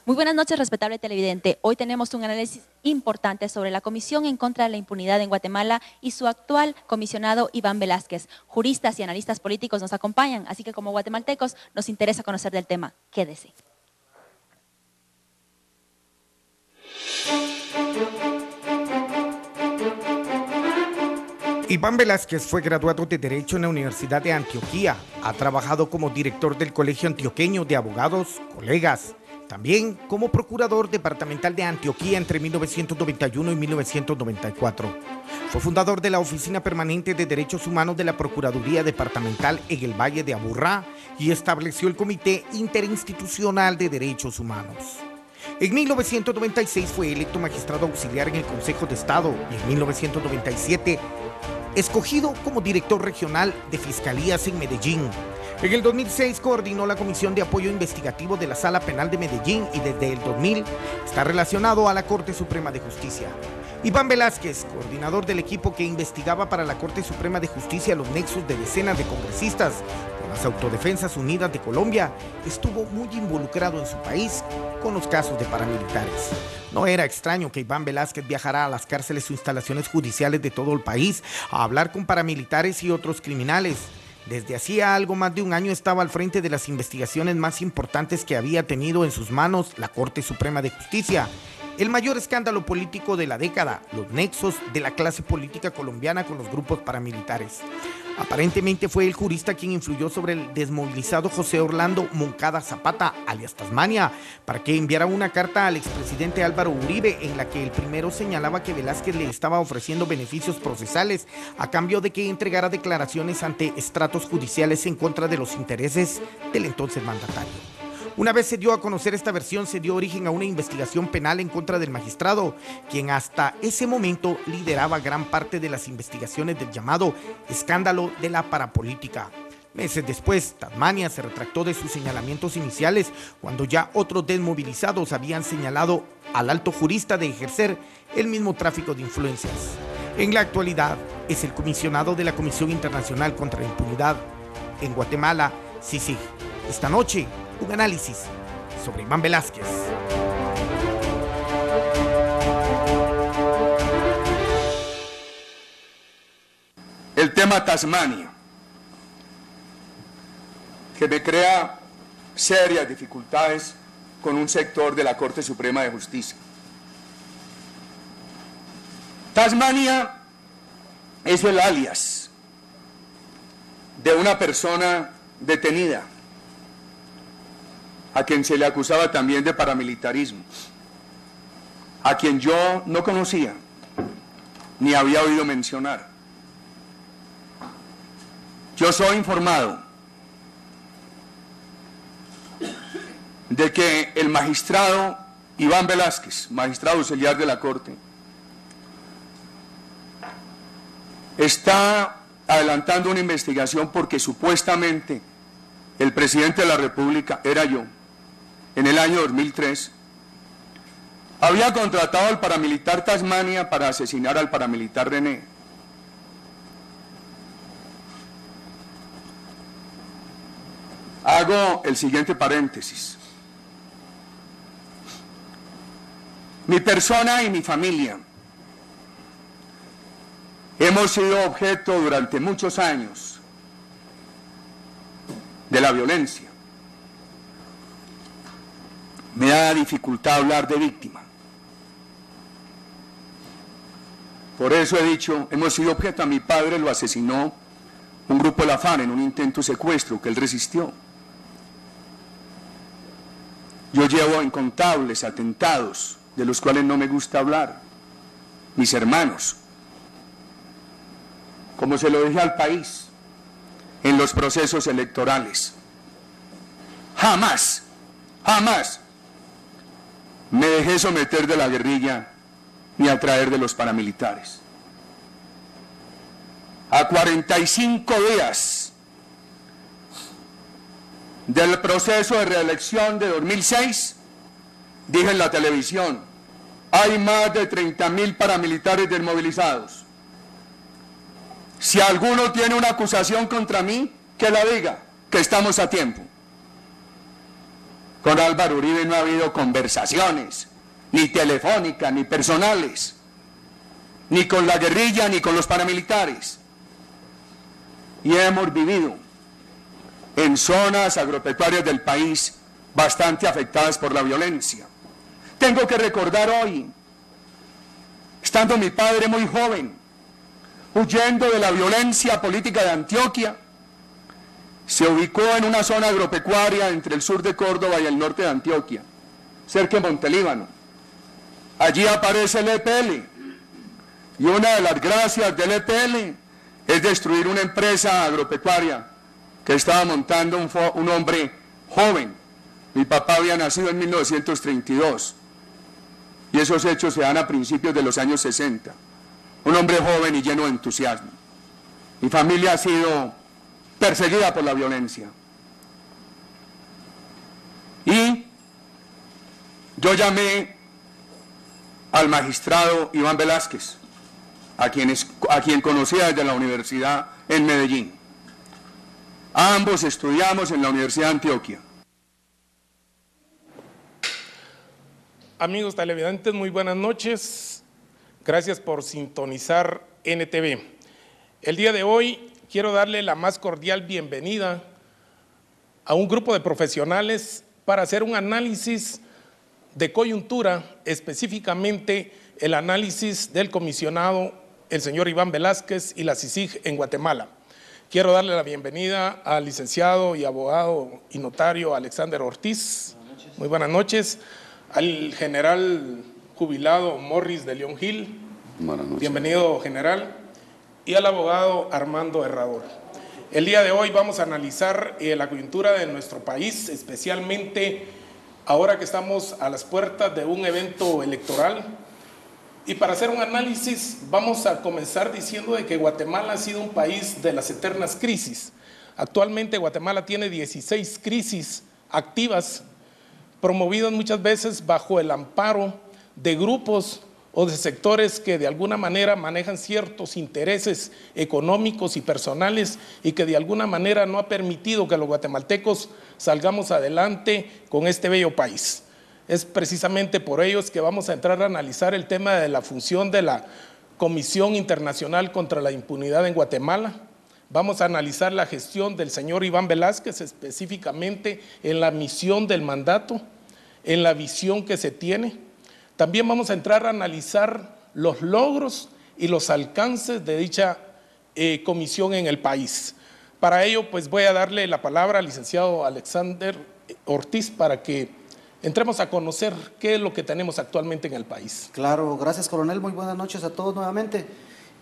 Muy buenas noches, respetable televidente. Hoy tenemos un análisis importante sobre la Comisión en contra de la impunidad en Guatemala y su actual comisionado Iván Velázquez. Juristas y analistas políticos nos acompañan, así que como guatemaltecos nos interesa conocer del tema. Quédese. Iván Velázquez fue graduado de Derecho en la Universidad de Antioquia. Ha trabajado como director del Colegio Antioqueño de Abogados, Colegas. También como procurador departamental de Antioquia entre 1991 y 1994. Fue fundador de la Oficina Permanente de Derechos Humanos de la Procuraduría Departamental en el Valle de Aburrá y estableció el Comité Interinstitucional de Derechos Humanos. En 1996 fue electo magistrado auxiliar en el Consejo de Estado y en 1997 escogido como director regional de Fiscalías en Medellín. En el 2006 coordinó la Comisión de Apoyo Investigativo de la Sala Penal de Medellín y desde el 2000 está relacionado a la Corte Suprema de Justicia. Iván Velázquez, coordinador del equipo que investigaba para la Corte Suprema de Justicia los nexos de decenas de congresistas con las Autodefensas Unidas de Colombia, estuvo muy involucrado en su país con los casos de paramilitares. No era extraño que Iván Velázquez viajara a las cárceles o instalaciones judiciales de todo el país a hablar con paramilitares y otros criminales. Desde hacía algo más de un año estaba al frente de las investigaciones más importantes que había tenido en sus manos la Corte Suprema de Justicia. El mayor escándalo político de la década, los nexos de la clase política colombiana con los grupos paramilitares. Aparentemente fue el jurista quien influyó sobre el desmovilizado José Orlando Moncada Zapata, alias Tasmania, para que enviara una carta al expresidente Álvaro Uribe en la que el primero señalaba que Velázquez le estaba ofreciendo beneficios procesales a cambio de que entregara declaraciones ante estratos judiciales en contra de los intereses del entonces mandatario. Una vez se dio a conocer esta versión, se dio origen a una investigación penal en contra del magistrado, quien hasta ese momento lideraba gran parte de las investigaciones del llamado escándalo de la parapolítica. Meses después, Tasmania se retractó de sus señalamientos iniciales cuando ya otros desmovilizados habían señalado al alto jurista de ejercer el mismo tráfico de influencias. En la actualidad, es el comisionado de la Comisión Internacional contra la Impunidad en Guatemala, CICIG. Esta noche, un análisis sobre Iván Velázquez. El tema Tasmania, que me crea serias dificultades con un sector de la Corte Suprema de Justicia. Tasmania es el alias de una persona detenida, a quien se le acusaba también de paramilitarismo, a quien yo no conocía, ni había oído mencionar. Yo soy informado de que el magistrado Iván Velázquez, magistrado auxiliar de la Corte, está adelantando una investigación porque supuestamente el presidente de la República, era yo, en el año 2003, había contratado al paramilitar Tasmania para asesinar al paramilitar René. Hago el siguiente paréntesis. Mi persona y mi familia hemos sido objeto durante muchos años de la violencia. Me da dificultad hablar de víctima. Por eso he dicho, hemos sido objeto. A mi padre lo asesinó un grupo de la FARC en un intento de secuestro que él resistió. Yo llevo incontables atentados de los cuales no me gusta hablar. Mis hermanos, como se lo dije al país en los procesos electorales, jamás me dejé someter de la guerrilla ni atraer de los paramilitares. A 45 días del proceso de reelección de 2006, dije en la televisión, hay más de 30.000 paramilitares desmovilizados. Si alguno tiene una acusación contra mí, que la diga, que estamos a tiempo. Con Álvaro Uribe no ha habido conversaciones, ni telefónicas, ni personales, ni con la guerrilla, ni con los paramilitares. Y hemos vivido en zonas agropecuarias del país bastante afectadas por la violencia. Tengo que recordar hoy, estando mi padre muy joven, huyendo de la violencia política de Antioquia, se ubicó en una zona agropecuaria entre el sur de Córdoba y el norte de Antioquia, cerca de Montelíbano. Allí aparece el EPL, y una de las gracias del EPL es destruir una empresa agropecuaria que estaba montando un hombre joven. Mi papá había nacido en 1932, y esos hechos se dan a principios de los años 60. Un hombre joven y lleno de entusiasmo. Mi familia ha sido perseguida por la violencia. Y yo llamé al magistrado Iván Velásquez, a quien conocía desde la universidad en Medellín. Ambos estudiamos en la Universidad de Antioquia. Amigos televidentes, muy buenas noches. Gracias por sintonizar NTV. El día de hoy quiero darle la más cordial bienvenida a un grupo de profesionales para hacer un análisis de coyuntura, específicamente el análisis del comisionado, el señor Iván Velásquez, y la CICIG en Guatemala. Quiero darle la bienvenida al licenciado y abogado y notario Alexander Ortiz. Muy buenas noches. Al general jubilado Morris de León Gil. Buenas noches. Bienvenido, general. Y al abogado Armando Herrador. El día de hoy vamos a analizar la coyuntura de nuestro país, especialmente ahora que estamos a las puertas de un evento electoral. Y para hacer un análisis vamos a comenzar diciendo de que Guatemala ha sido un país de las eternas crisis. Actualmente Guatemala tiene 16 crisis activas, promovidas muchas veces bajo el amparo de grupos o de sectores que de alguna manera manejan ciertos intereses económicos y personales y que de alguna manera no ha permitido que los guatemaltecos salgamos adelante con este bello país. Es precisamente por ellos que vamos a entrar a analizar el tema de la función de la Comisión Internacional contra la Impunidad en Guatemala. Vamos a analizar la gestión del señor Iván Velásquez, específicamente en la misión del mandato, en la visión que se tiene. También vamos a entrar a analizar los logros y los alcances de dicha comisión en el país. Para ello, pues voy a darle la palabra al licenciado Alexander Ortiz para que entremos a conocer qué es lo que tenemos actualmente en el país. Claro, gracias, coronel. Muy buenas noches a todos nuevamente.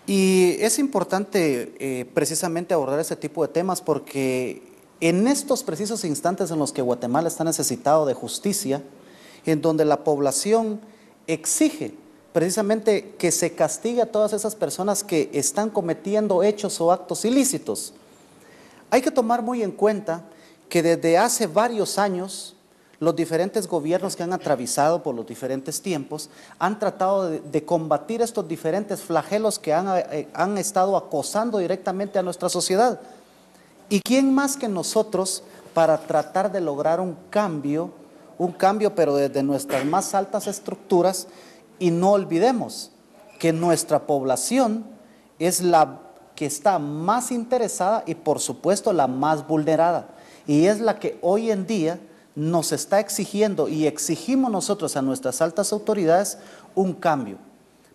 Y es importante precisamente abordar este tipo de temas porque en estos precisos instantes en los que Guatemala está necesitado de justicia, en donde la población exige precisamente que se castigue a todas esas personas que están cometiendo hechos o actos ilícitos, hay que tomar muy en cuenta que desde hace varios años los diferentes gobiernos que han atravesado por los diferentes tiempos han tratado de combatir estos diferentes flagelos que han estado acosando directamente a nuestra sociedad. ¿Y quién más que nosotros para tratar de lograr un cambio pero desde nuestras más altas estructuras? Y no olvidemos que nuestra población es la que está más interesada y por supuesto la más vulnerada, y es la que hoy en día nos está exigiendo y exigimos nosotros a nuestras altas autoridades un cambio,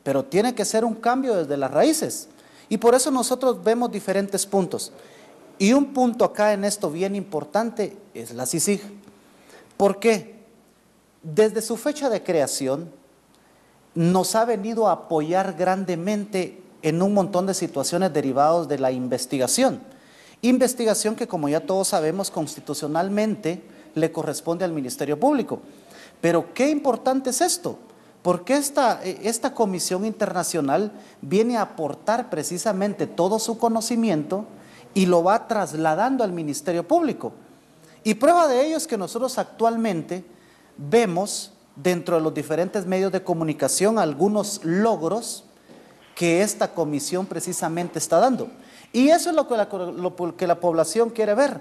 pero tiene que ser un cambio desde las raíces, y por eso nosotros vemos diferentes puntos, y un punto acá en esto bien importante es la CICIG. ¿Por qué? Desde su fecha de creación nos ha venido a apoyar grandemente en un montón de situaciones derivadas de la investigación que, como ya todos sabemos, constitucionalmente le corresponde al Ministerio Público. Pero qué importante es esto, porque esta comisión internacional viene a aportar precisamente todo su conocimiento y lo va trasladando al Ministerio Público. Y prueba de ello es que nosotros actualmente vemos dentro de los diferentes medios de comunicación algunos logros que esta comisión precisamente está dando. Y eso es lo que la población quiere ver,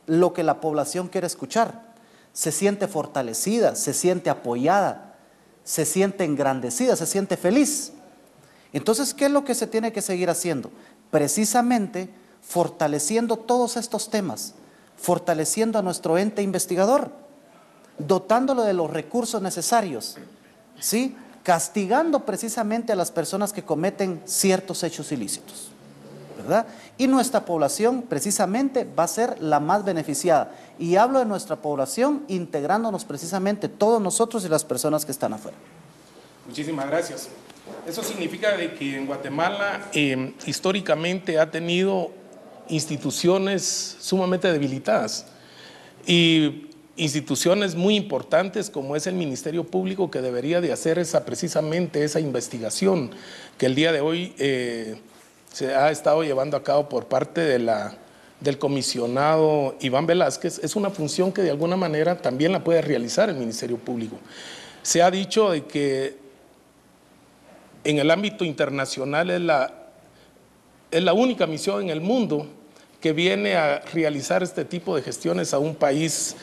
lo que la población quiere escuchar. se siente fortalecida, se siente apoyada, se siente engrandecida, se siente feliz. Entonces, ¿qué es lo que se tiene que seguir haciendo? Precisamente fortaleciendo todos estos temas, fortaleciendo a nuestro ente investigador, dotándolo de los recursos necesarios, ¿sí? Castigando precisamente a las personas que cometen ciertos hechos ilícitos, ¿verdad? Y nuestra población precisamente va a ser la más beneficiada. Y hablo de nuestra población integrándonos precisamente todos nosotros y las personas que están afuera. Muchísimas gracias. Eso significa de que en Guatemala históricamente ha tenido instituciones sumamente debilitadas y instituciones muy importantes como es el Ministerio Público, que debería de hacer precisamente esa investigación que el día de hoy se ha estado llevando a cabo por parte del comisionado Iván Velázquez. Es una función que de alguna manera también la puede realizar el Ministerio Público. Se ha dicho de que en el ámbito internacional es la única misión en el mundo que viene a realizar este tipo de gestiones a un país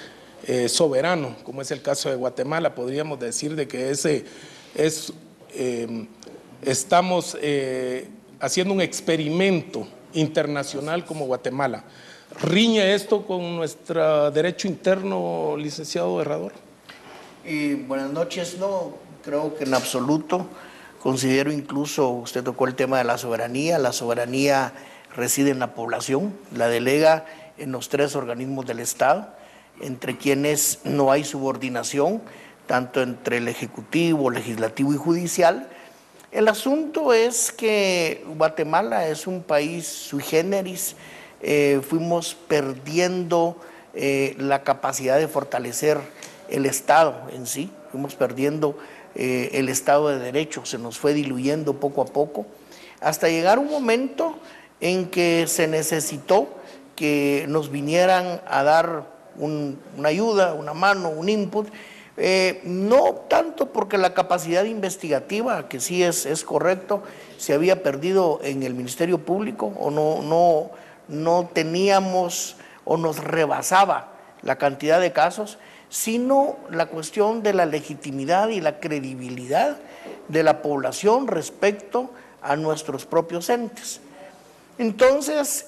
soberano, como es el caso de Guatemala. Podríamos decir de que estamos haciendo un experimento internacional como Guatemala. ¿Riñe esto con nuestro derecho interno, licenciado Herrador? Buenas noches. No, creo que en absoluto. Considero incluso, usted tocó el tema de la soberanía reside en la población, la delega en los 3 organismos del Estado, entre quienes no hay subordinación, tanto entre el Ejecutivo, Legislativo y Judicial. El asunto es que Guatemala es un país sui generis, fuimos perdiendo la capacidad de fortalecer el Estado en sí, fuimos perdiendo el Estado de Derecho, se nos fue diluyendo poco a poco, hasta llegar un momento en que se necesitó que nos vinieran a dar una ayuda, una mano, un input, no tanto porque la capacidad investigativa, que sí es correcto, se había perdido en el Ministerio Público o no teníamos o nos rebasaba la cantidad de casos, sino la cuestión de la legitimidad y la credibilidad de la población respecto a nuestros propios entes. Entonces,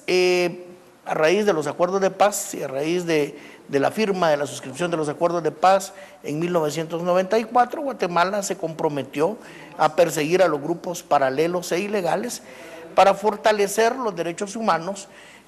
a raíz de los acuerdos de paz y a raíz de la firma de la suscripción de los acuerdos de paz en 1994, Guatemala se comprometió a perseguir a los grupos paralelos e ilegales para fortalecer los derechos humanos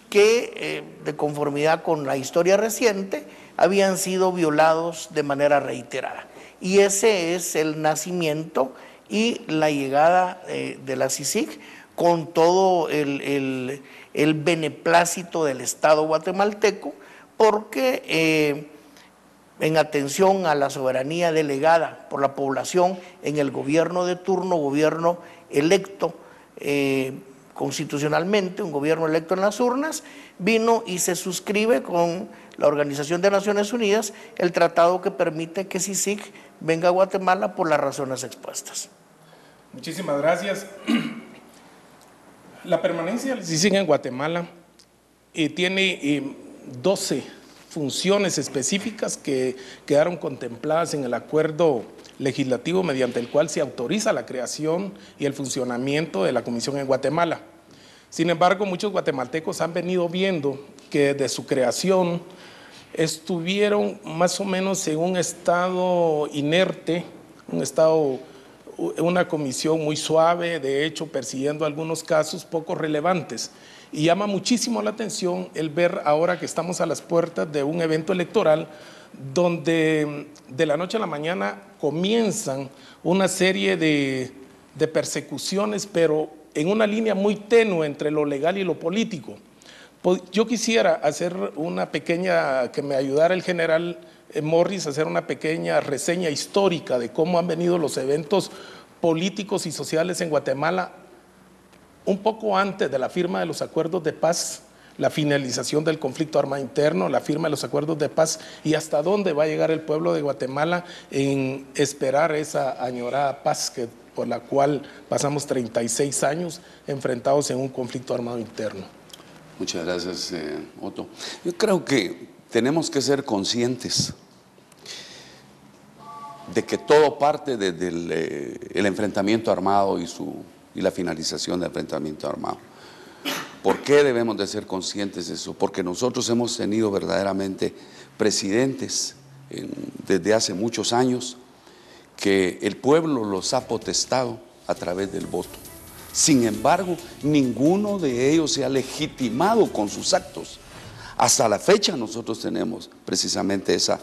que, de conformidad con la historia reciente, habían sido violados de manera reiterada. Y ese es el nacimiento y la llegada de la CICIG con todo el beneplácito del Estado guatemalteco, porque en atención a la soberanía delegada por la población en el gobierno de turno, gobierno electo constitucionalmente, un gobierno electo en las urnas, vino y se suscribe con la Organización de Naciones Unidas el tratado que permite que CICIG venga a Guatemala por las razones expuestas. Muchísimas gracias. La permanencia del CICIG en Guatemala tiene 12 funciones específicas que quedaron contempladas en el acuerdo legislativo mediante el cual se autoriza la creación y el funcionamiento de la Comisión en Guatemala. Sin embargo, muchos guatemaltecos han venido viendo que desde su creación estuvieron más o menos en un estado inerte, una comisión muy suave, de hecho persiguiendo algunos casos poco relevantes. Y llama muchísimo la atención el ver ahora que estamos a las puertas de un evento electoral donde de la noche a la mañana comienzan una serie de persecuciones, pero en una línea muy tenue entre lo legal y lo político. Yo quisiera hacer una pequeña, que me ayudara el general Morris a hacer una pequeña reseña histórica de cómo han venido los eventos políticos y sociales en Guatemala un poco antes de la firma de los acuerdos de paz, la finalización del conflicto armado interno, la firma de los acuerdos de paz y hasta dónde va a llegar el pueblo de Guatemala en esperar esa añorada paz por la cual pasamos 36 años enfrentados en un conflicto armado interno. Muchas gracias, Otto. Yo creo que tenemos que ser conscientes de que todo parte desde el enfrentamiento armado y la finalización del enfrentamiento armado. ¿Por qué debemos de ser conscientes de eso? Porque nosotros hemos tenido verdaderamente presidentes desde hace muchos años que el pueblo los ha potestado a través del voto. Sin embargo, ninguno de ellos se ha legitimado con sus actos. Hasta la fecha nosotros tenemos precisamente esa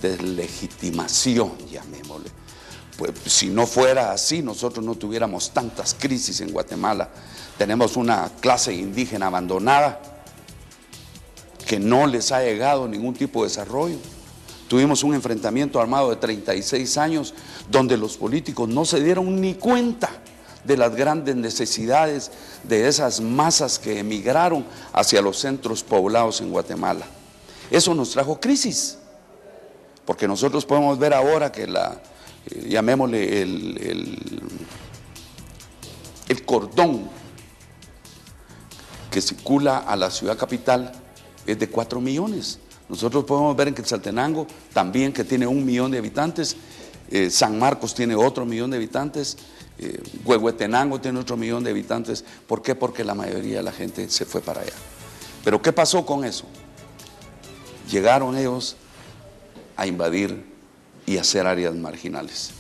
deslegitimación, llamémosle. Pues si no fuera así, nosotros no tuviéramos tantas crisis en Guatemala. Tenemos una clase indígena abandonada que no les ha llegado ningún tipo de desarrollo. Tuvimos un enfrentamiento armado de 36 años donde los políticos no se dieron ni cuenta de las grandes necesidades de esas masas que emigraron hacia los centros poblados en Guatemala. Eso nos trajo crisis, porque nosotros podemos ver ahora que llamémosle el cordón que circula a la ciudad capital es de 4 millones. Nosotros podemos ver en Quetzaltenango también, que tiene 1 millón de habitantes, San Marcos tiene otro 1 millón de habitantes, Huehuetenango tiene otro 1 millón de habitantes. ¿Por qué? Porque la mayoría de la gente se fue para allá. Pero ¿qué pasó con eso? Llegaron ellos a invadir y a hacer áreas marginales.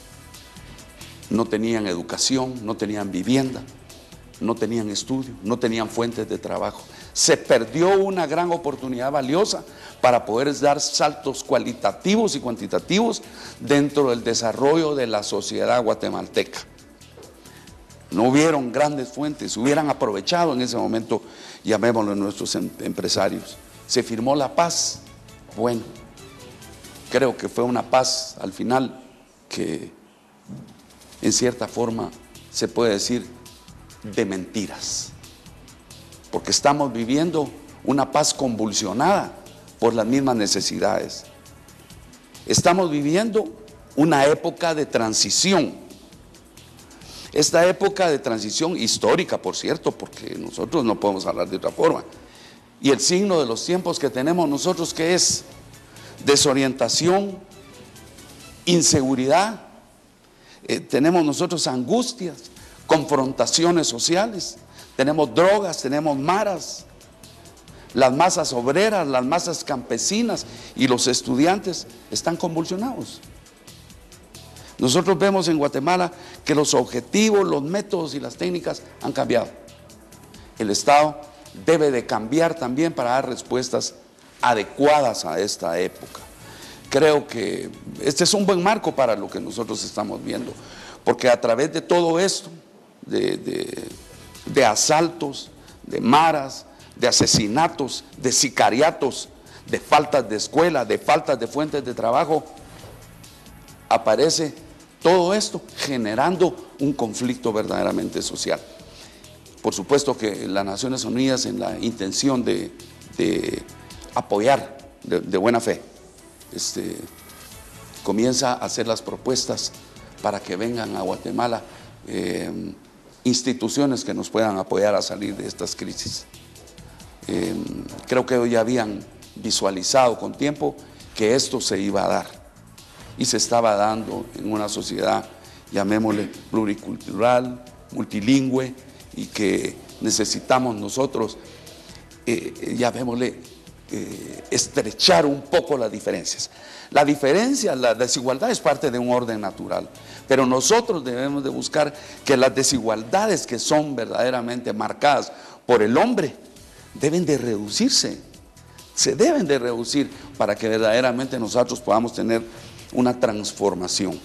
No tenían educación, no tenían vivienda, no tenían estudio, no tenían fuentes de trabajo. Se perdió una gran oportunidad valiosa para poder dar saltos cualitativos y cuantitativos dentro del desarrollo de la sociedad guatemalteca. No hubieron grandes fuentes, hubieran aprovechado en ese momento, llamémoslo, nuestros empresarios. Se firmó la paz. Bueno, creo que fue una paz al final que en cierta forma se puede decir de mentiras, porque estamos viviendo una paz convulsionada por las mismas necesidades. Estamos viviendo una época de transición. Esta época de transición histórica, por cierto, porque nosotros no podemos hablar de otra forma. Y el signo de los tiempos que tenemos nosotros, ¿qué es? Desorientación, inseguridad, tenemos nosotros angustias, confrontaciones sociales, tenemos drogas, tenemos maras, las masas obreras, las masas campesinas y los estudiantes están convulsionados. Nosotros vemos en Guatemala que los objetivos, los métodos y las técnicas han cambiado. El Estado debe de cambiar también para dar respuestas adecuadas a esta época. Creo que este es un buen marco para lo que nosotros estamos viendo, porque a través de todo esto, de asaltos, de maras, de asesinatos, de sicariatos, de faltas de escuela, de faltas de fuentes de trabajo, aparece todo esto generando un conflicto verdaderamente social. Por supuesto que las Naciones Unidas, en la intención de apoyar de buena fe, comienza a hacer las propuestas para que vengan a Guatemala instituciones que nos puedan apoyar a salir de estas crisis. Creo que ellos ya habían visualizado con tiempo que esto se iba a dar y se estaba dando en una sociedad, llamémosle pluricultural, multilingüe, y que necesitamos nosotros, llamémosle, estrechar un poco las diferencias. La diferencia, la desigualdad es parte de un orden natural, pero nosotros debemos de buscar que las desigualdades que son verdaderamente marcadas por el hombre deben de reducirse, se deben de reducir para que verdaderamente nosotros podamos tener una transformación.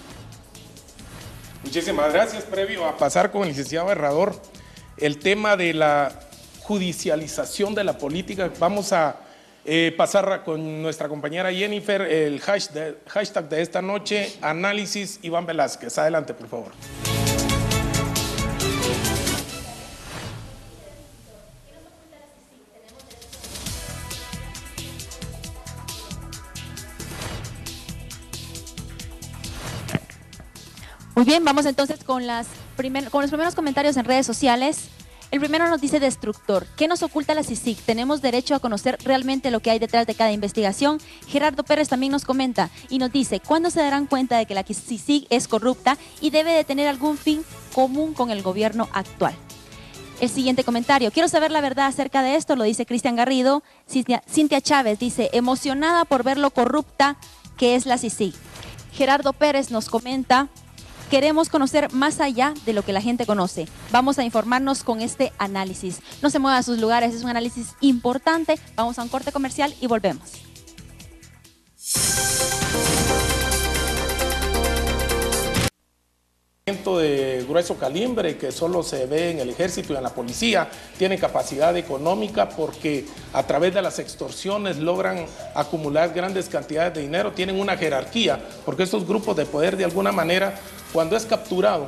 Muchísimas gracias. Previo a pasar con el licenciado Herrador, el tema de la judicialización de la política, vamos a pasar con nuestra compañera Jennifer el hashtag de esta noche, análisis Iván Velázquez. Adelante, por favor. Muy bien, vamos entonces con los primeros comentarios en redes sociales. El primero nos dice destructor. ¿Qué nos oculta la CICIG? ¿Tenemos derecho a conocer realmente lo que hay detrás de cada investigación? Gerardo Pérez también nos comenta y nos dice, ¿cuándo se darán cuenta de que la CICIG es corrupta y debe de tener algún fin común con el gobierno actual? El siguiente comentario, quiero saber la verdad acerca de esto, lo dice Cristian Garrido. Cintia Chávez dice, emocionada por ver lo corrupta que es la CICIG. Gerardo Pérez nos comenta, queremos conocer más allá de lo que la gente conoce. Vamos a informarnos con este análisis. No se muevan a sus lugares, es un análisis importante. Vamos a un corte comercial y volvemos. De grueso calibre que solo se ve en el ejército y en la policía, tienen capacidad económica porque a través de las extorsiones logran acumular grandes cantidades de dinero, tienen una jerarquía, porque estos grupos de poder de alguna manera, cuando es capturado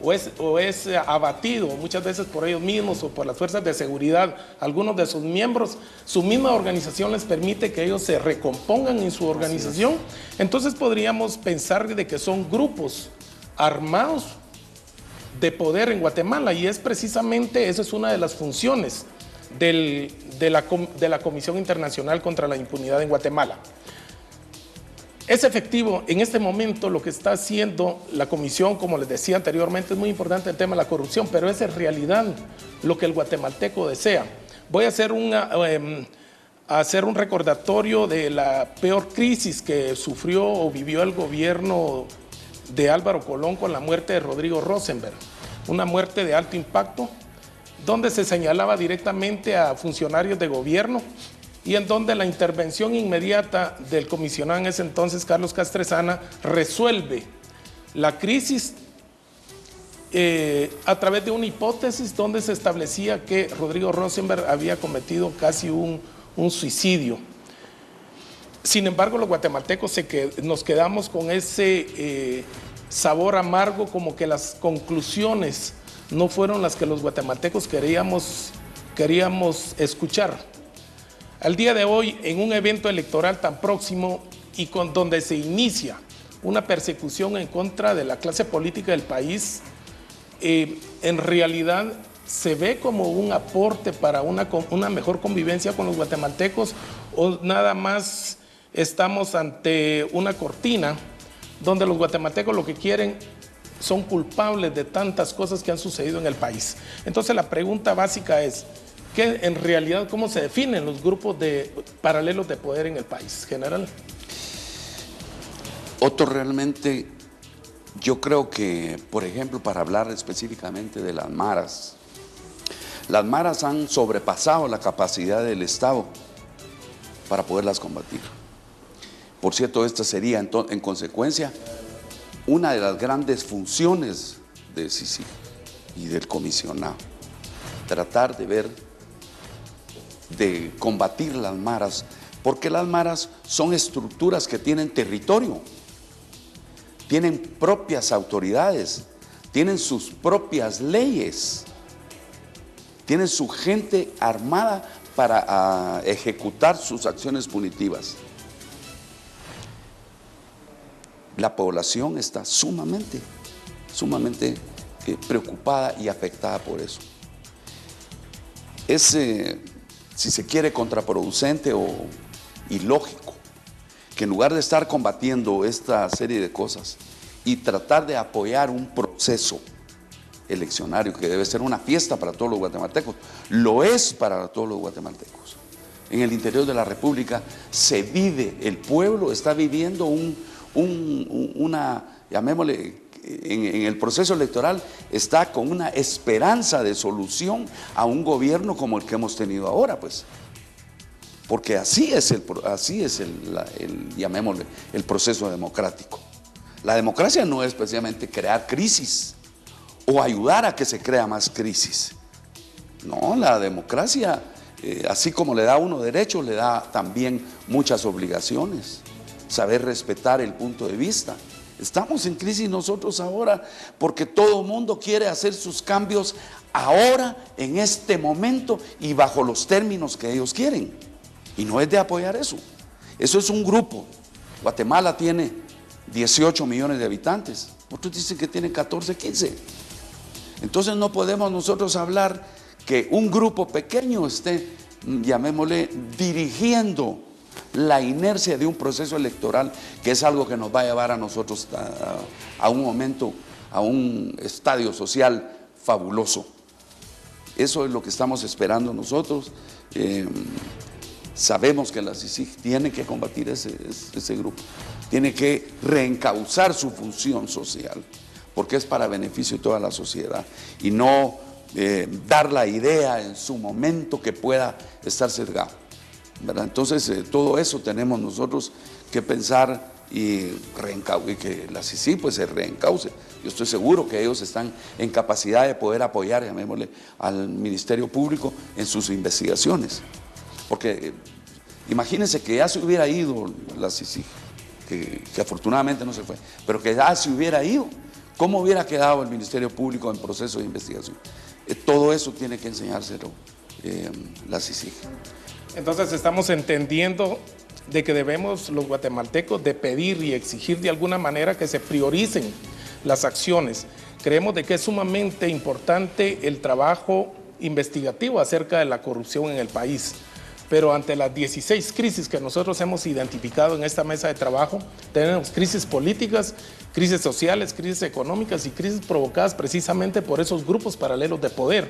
o es abatido muchas veces por ellos mismos o por las fuerzas de seguridad, algunos de sus miembros, su misma organización les permite que ellos se recompongan en su organización. Entonces podríamos pensar de que son grupos armados de poder en Guatemala, y es precisamente, esa es una de las funciones de la Comisión Internacional contra la Impunidad en Guatemala. Es efectivo en este momento lo que está haciendo la comisión, como les decía anteriormente, es muy importante el tema de la corrupción, pero es en realidad lo que el guatemalteco desea. Voy a hacer un recordatorio de la peor crisis que sufrió o vivió el gobierno de Álvaro Colón con la muerte de Rodrigo Rosenberg, una muerte de alto impacto, donde se señalaba directamente a funcionarios de gobierno y en donde la intervención inmediata del comisionado en ese entonces, Carlos Castresana, resuelve la crisis a través de una hipótesis donde se establecía que Rodrigo Rosenberg había cometido casi un suicidio. Sin embargo, los guatemaltecos nos quedamos con ese sabor amargo, como que las conclusiones no fueron las que los guatemaltecos queríamos escuchar. Al día de hoy, en un evento electoral tan próximo y donde se inicia una persecución en contra de la clase política del país, en realidad se ve como un aporte para una mejor convivencia con los guatemaltecos, o nada más estamos ante una cortina donde los guatemaltecos lo que quieren son culpables de tantas cosas que han sucedido en el país. Entonces la pregunta básica es, en realidad, ¿cómo se definen los grupos paralelos de poder en el país, general? Otto, realmente yo creo que, por ejemplo, para hablar específicamente de las maras han sobrepasado la capacidad del Estado para poderlas combatir. Por cierto, esta sería en consecuencia una de las grandes funciones del CICIG y del comisionado, tratar de combatir las maras, porque las maras son estructuras que tienen territorio, tienen propias autoridades, tienen sus propias leyes, tienen su gente armada para ejecutar sus acciones punitivas. La población está sumamente preocupada y afectada por eso. Es, si se quiere, contraproducente o ilógico que en lugar de estar combatiendo esta serie de cosas y tratar de apoyar un proceso eleccionario que debe ser una fiesta para todos los guatemaltecos, lo es para todos los guatemaltecos. En el interior de la República se vive, el pueblo está viviendo llamémosle, en el proceso electoral está con una esperanza de solución a un gobierno como el que hemos tenido ahora, pues. Porque así es llamémosle, el proceso democrático. La democracia no es precisamente crear crisis o ayudar a que se crea más crisis. No, la democracia, así como le da a uno derechos, le da también muchas obligaciones. Saber respetar el punto de vista. Estamos en crisis nosotros ahora porque todo el mundo quiere hacer sus cambios ahora, en este momento y bajo los términos que ellos quieren. Y no es de apoyar eso. Eso es un grupo. Guatemala tiene 18 millones de habitantes. Otros dicen que tienen 14, 15. Entonces no podemos nosotros hablar que un grupo pequeño esté, llamémosle, dirigiendo la inercia de un proceso electoral, que es algo que nos va a llevar a nosotros a un momento, a un estadio social fabuloso. Eso es lo que estamos esperando nosotros. Sabemos que la CICIG tiene que combatir ese grupo, tiene que reencauzar su función social, porque es para beneficio de toda la sociedad, y no dar la idea en su momento que pueda estar sesgado, ¿verdad? Entonces, todo eso tenemos nosotros que pensar y que la CICIG pues se reencauce. Yo estoy seguro que ellos están en capacidad de poder apoyar, llamémosle, al Ministerio Público en sus investigaciones. Porque imagínense que ya se hubiera ido la CICIG, que afortunadamente no se fue, pero que ya se hubiera ido, ¿cómo hubiera quedado el Ministerio Público en proceso de investigación? Todo eso tiene que enseñárselo la CICIG. Entonces estamos entendiendo de que debemos los guatemaltecos de pedir y exigir de alguna manera que se prioricen las acciones. Creemos de que es sumamente importante el trabajo investigativo acerca de la corrupción en el país. Pero ante las 16 crisis que nosotros hemos identificado en esta mesa de trabajo, tenemos crisis políticas, crisis sociales, crisis económicas y crisis provocadas precisamente por esos grupos paralelos de poder.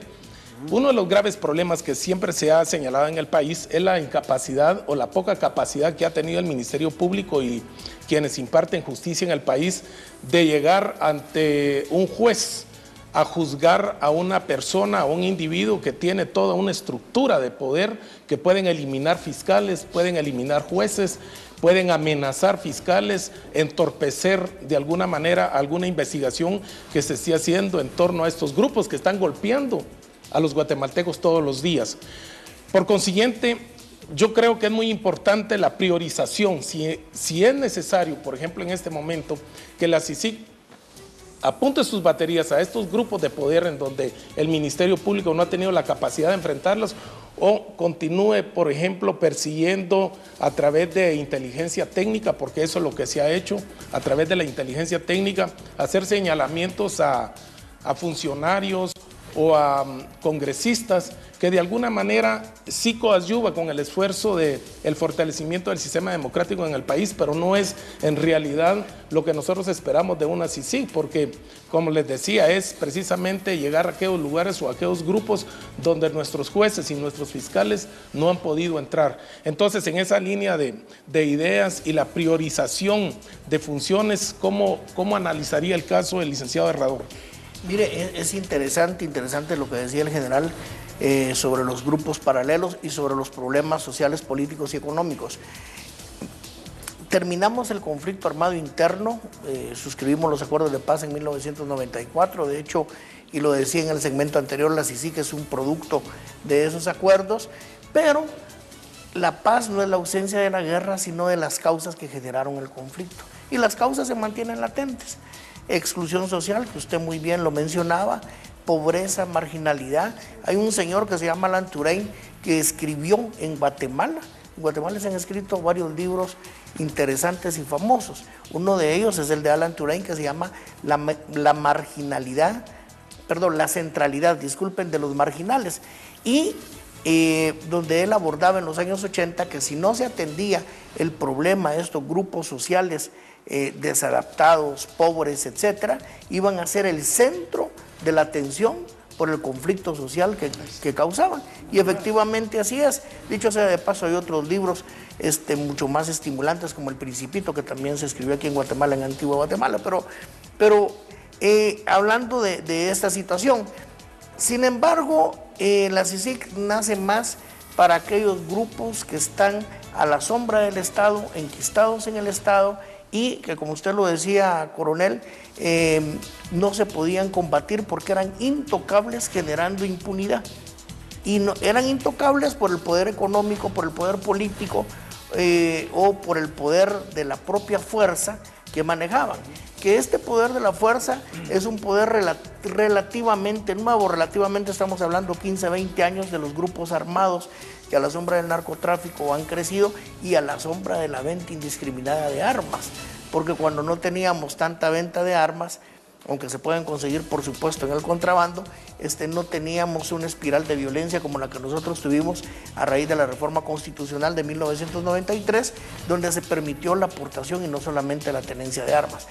Uno de los graves problemas que siempre se ha señalado en el país es la incapacidad o la poca capacidad que ha tenido el Ministerio Público y quienes imparten justicia en el país de llegar ante un juez a juzgar a una persona, a un individuo que tiene toda una estructura de poder, que pueden eliminar fiscales, pueden eliminar jueces, pueden amenazar fiscales, entorpecer de alguna manera alguna investigación que se esté haciendo en torno a estos grupos que están golpeando a los guatemaltecos todos los días. Por consiguiente, yo creo que es muy importante la priorización. Si es necesario, por ejemplo, en este momento, que la CICIG apunte sus baterías a estos grupos de poder en donde el Ministerio Público no ha tenido la capacidad de enfrentarlos, o continúe, por ejemplo, persiguiendo a través de inteligencia técnica, porque eso es lo que se ha hecho, a través de la inteligencia técnica, hacer señalamientos a funcionarios o a congresistas que de alguna manera sí coadyuva con el esfuerzo del fortalecimiento del sistema democrático en el país, pero no es en realidad lo que nosotros esperamos de una CICIG, porque, como les decía, es precisamente llegar a aquellos lugares o a aquellos grupos donde nuestros jueces y nuestros fiscales no han podido entrar. Entonces, en esa línea de ideas y la priorización de funciones, ¿cómo analizaría el caso del licenciado Herrador? Mire, es interesante lo que decía el general sobre los grupos paralelos y sobre los problemas sociales, políticos y económicos. Terminamos el conflicto armado interno, suscribimos los acuerdos de paz en 1994, de hecho, y lo decía en el segmento anterior, la CICIG es un producto de esos acuerdos, pero la paz no es la ausencia de la guerra, sino de las causas que generaron el conflicto. Y las causas se mantienen latentes. Exclusión social, que usted muy bien lo mencionaba, pobreza, marginalidad. Hay un señor que se llama Alan Turing que escribió en Guatemala. En Guatemala se han escrito varios libros interesantes y famosos. Uno de ellos es el de Alan Turing, que se llama la centralidad, disculpen, de los marginales. Y donde él abordaba en los años 80 que si no se atendía el problema de estos grupos sociales desadaptados, pobres, etcétera, iban a ser el centro de la atención por el conflicto social que causaban. Y efectivamente así es. Dicho sea de paso, hay otros libros mucho más estimulantes, como El Principito, que también se escribió aquí en Guatemala, en Antigua Guatemala, pero hablando de esta situación, sin embargo, la CICIG nace más para aquellos grupos que están a la sombra del Estado, enquistados en el Estado, y que, como usted lo decía, coronel, no se podían combatir porque eran intocables, generando impunidad. Y no, eran intocables por el poder económico, por el poder político o por el poder de la propia fuerza que manejaban. Que este poder de la fuerza es un poder relativamente nuevo, relativamente estamos hablando 15, 20 años de los grupos armados que a la sombra del narcotráfico han crecido y a la sombra de la venta indiscriminada de armas, porque cuando no teníamos tanta venta de armas, aunque se pueden conseguir por supuesto en el contrabando, no teníamos una espiral de violencia como la que nosotros tuvimos a raíz de la reforma constitucional de 1993, donde se permitió la aportación y no solamente la tenencia de armas.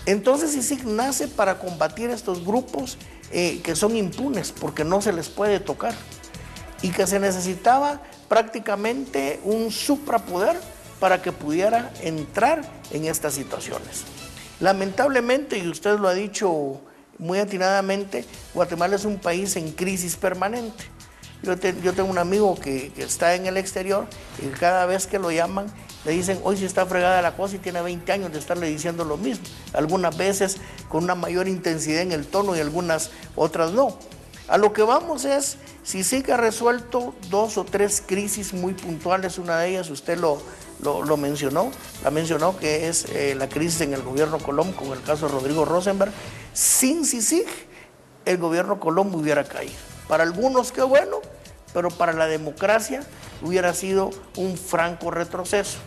Entonces CICIG nace para combatir estos grupos que son impunes porque no se les puede tocar y que se necesitaba prácticamente un suprapoder para que pudiera entrar en estas situaciones. Lamentablemente, y usted lo ha dicho muy atinadamente, Guatemala es un país en crisis permanente. Yo tengo un amigo que está en el exterior y cada vez que lo llaman le dicen, hoy sí está fregada la cosa y tiene 20 años de estarle diciendo lo mismo. Algunas veces con una mayor intensidad en el tono y algunas otras no. A lo que vamos es, CICIG ha resuelto 2 o 3 crisis muy puntuales, una de ellas usted la mencionó, que es la crisis en el gobierno Colom con el caso de Rodrigo Rosenberg. Sin CICIG, el gobierno Colom hubiera caído. Para algunos qué bueno, pero para la democracia hubiera sido un franco retroceso.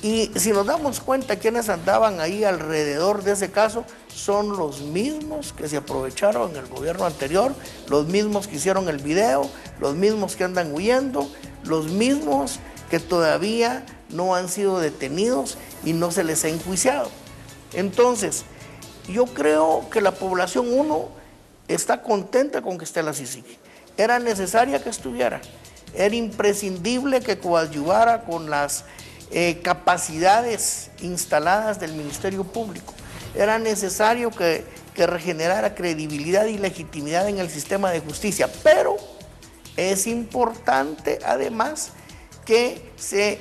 Y si nos damos cuenta quienes andaban ahí alrededor de ese caso, son los mismos que se aprovecharon en el gobierno anterior, los mismos que hicieron el video, los mismos que andan huyendo, los mismos que todavía no han sido detenidos y no se les ha enjuiciado. Entonces, yo creo que la población, uno, está contenta con que esté la CICIG. Era necesaria que estuviera, era imprescindible que coadyuvara con las capacidades instaladas del Ministerio Público. Era necesario que regenerara credibilidad y legitimidad en el sistema de justicia, pero es importante además que se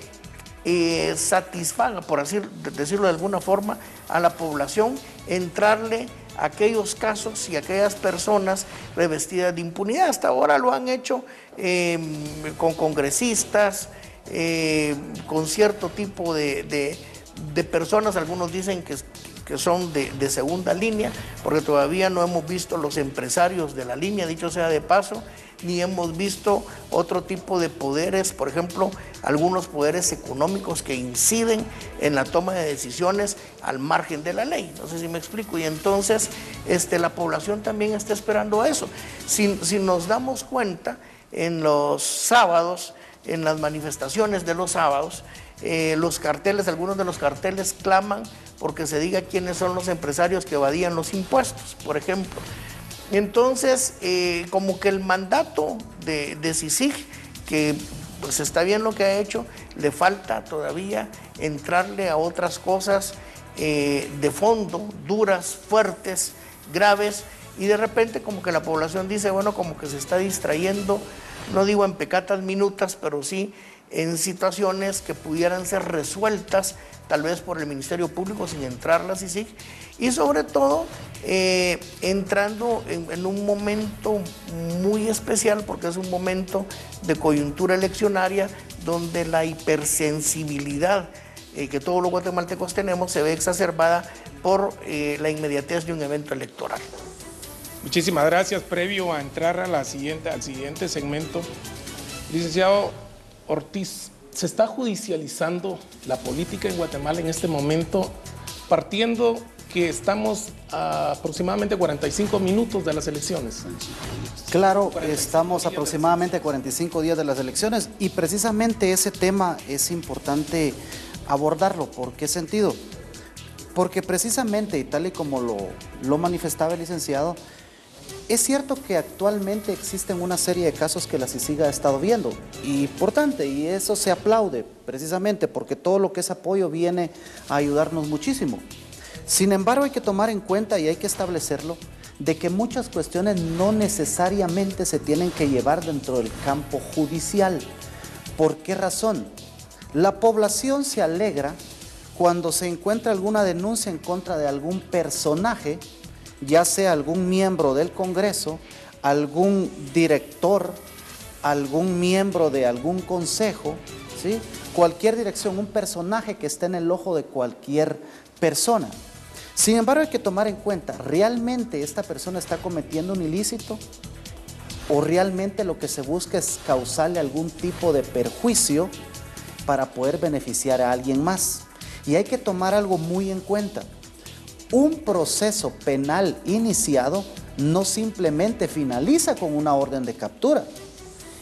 satisfaga, por así decirlo de alguna forma, a la población, entrarle a aquellos casos y aquellas personas revestidas de impunidad. Hasta ahora lo han hecho con congresistas, con cierto tipo de personas, algunos dicen que son de segunda línea, porque todavía no hemos visto los empresarios de la línea, dicho sea de paso, ni hemos visto otro tipo de poderes, por ejemplo, algunos poderes económicos que inciden en la toma de decisiones al margen de la ley. No sé si me explico. Y entonces la población también está esperando eso. Si nos damos cuenta, en los sábados, en las manifestaciones de los sábados, los carteles, algunos de los carteles claman porque se diga quiénes son los empresarios que evadían los impuestos, por ejemplo. Entonces, como que el mandato de CICIG, que pues está bien lo que ha hecho, le falta todavía entrarle a otras cosas de fondo, duras, fuertes, graves, y de repente como que la población dice, bueno, como que se está distrayendo, no digo en pecatas minutas, pero sí en situaciones que pudieran ser resueltas tal vez por el Ministerio Público sin entrar la CICIG, y sobre todo entrando en un momento muy especial, porque es un momento de coyuntura eleccionaria donde la hipersensibilidad que todos los guatemaltecos tenemos se ve exacerbada por la inmediatez de un evento electoral. Muchísimas gracias. Previo a entrar al siguiente segmento, licenciado Ortiz, ¿se está judicializando la política en Guatemala en este momento, partiendo que estamos a aproximadamente 45 minutos de las elecciones? Claro, estamos aproximadamente 45 días de las elecciones y precisamente ese tema es importante abordarlo. ¿Por qué sentido? Porque precisamente, y tal y como lo manifestaba el licenciado, es cierto que actualmente existen una serie de casos que la CICIG ha estado viendo, importante, y eso se aplaude precisamente porque todo lo que es apoyo viene a ayudarnos muchísimo. Sin embargo, hay que tomar en cuenta y hay que establecerlo de que muchas cuestiones no necesariamente se tienen que llevar dentro del campo judicial. ¿Por qué razón? La población se alegra cuando se encuentra alguna denuncia en contra de algún personaje, ya sea algún miembro del Congreso, algún director, algún miembro de algún consejo, ¿sí? Cualquier dirección, un personaje que esté en el ojo de cualquier persona. Sin embargo, hay que tomar en cuenta, ¿realmente esta persona está cometiendo un ilícito? ¿O realmente lo que se busca es causarle algún tipo de perjuicio para poder beneficiar a alguien más? Y hay que tomar algo muy en cuenta. un proceso penal iniciado no simplemente finaliza con una orden de captura.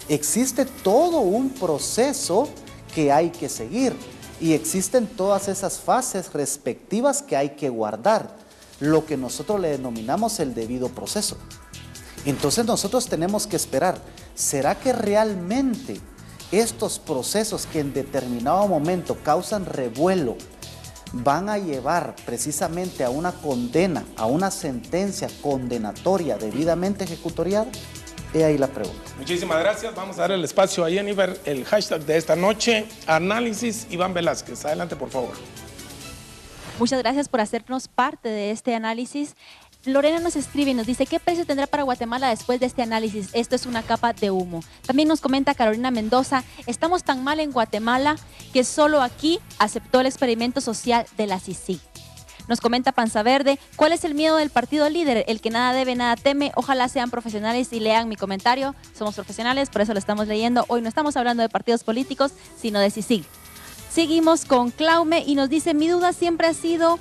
Existe todo un proceso que hay que seguir y existen todas esas fases respectivas que hay que guardar, lo que nosotros le denominamos el debido proceso. Entonces nosotros tenemos que esperar, ¿será que realmente estos procesos que en determinado momento causan revuelo van a llevar precisamente a una condena, a una sentencia condenatoria debidamente ejecutoriada? He ahí la pregunta. Muchísimas gracias. Vamos a dar el espacio a Jennifer, el hashtag de esta noche, análisis Iván Velázquez. Adelante, por favor. Muchas gracias por hacernos parte de este análisis. Lorena nos escribe y nos dice, ¿qué precio tendrá para Guatemala después de este análisis? Esto es una capa de humo. También nos comenta Carolina Mendoza, estamos tan mal en Guatemala que solo aquí aceptó el experimento social de la CICIG. Nos comenta Panza Verde, ¿cuál es el miedo del partido líder? El que nada debe, nada teme. Ojalá sean profesionales y lean mi comentario. Somos profesionales, por eso lo estamos leyendo. Hoy no estamos hablando de partidos políticos, sino de CICIG. Seguimos con Claume y nos dice, mi duda siempre ha sido,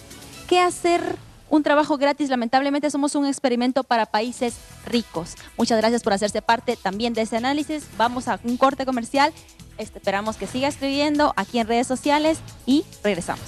¿qué hacer? Un trabajo gratis, lamentablemente somos un experimento para países ricos. Muchas gracias por hacerse parte también de ese análisis. Vamos a un corte comercial. Esperamos que siga escribiendo aquí en redes sociales y regresamos.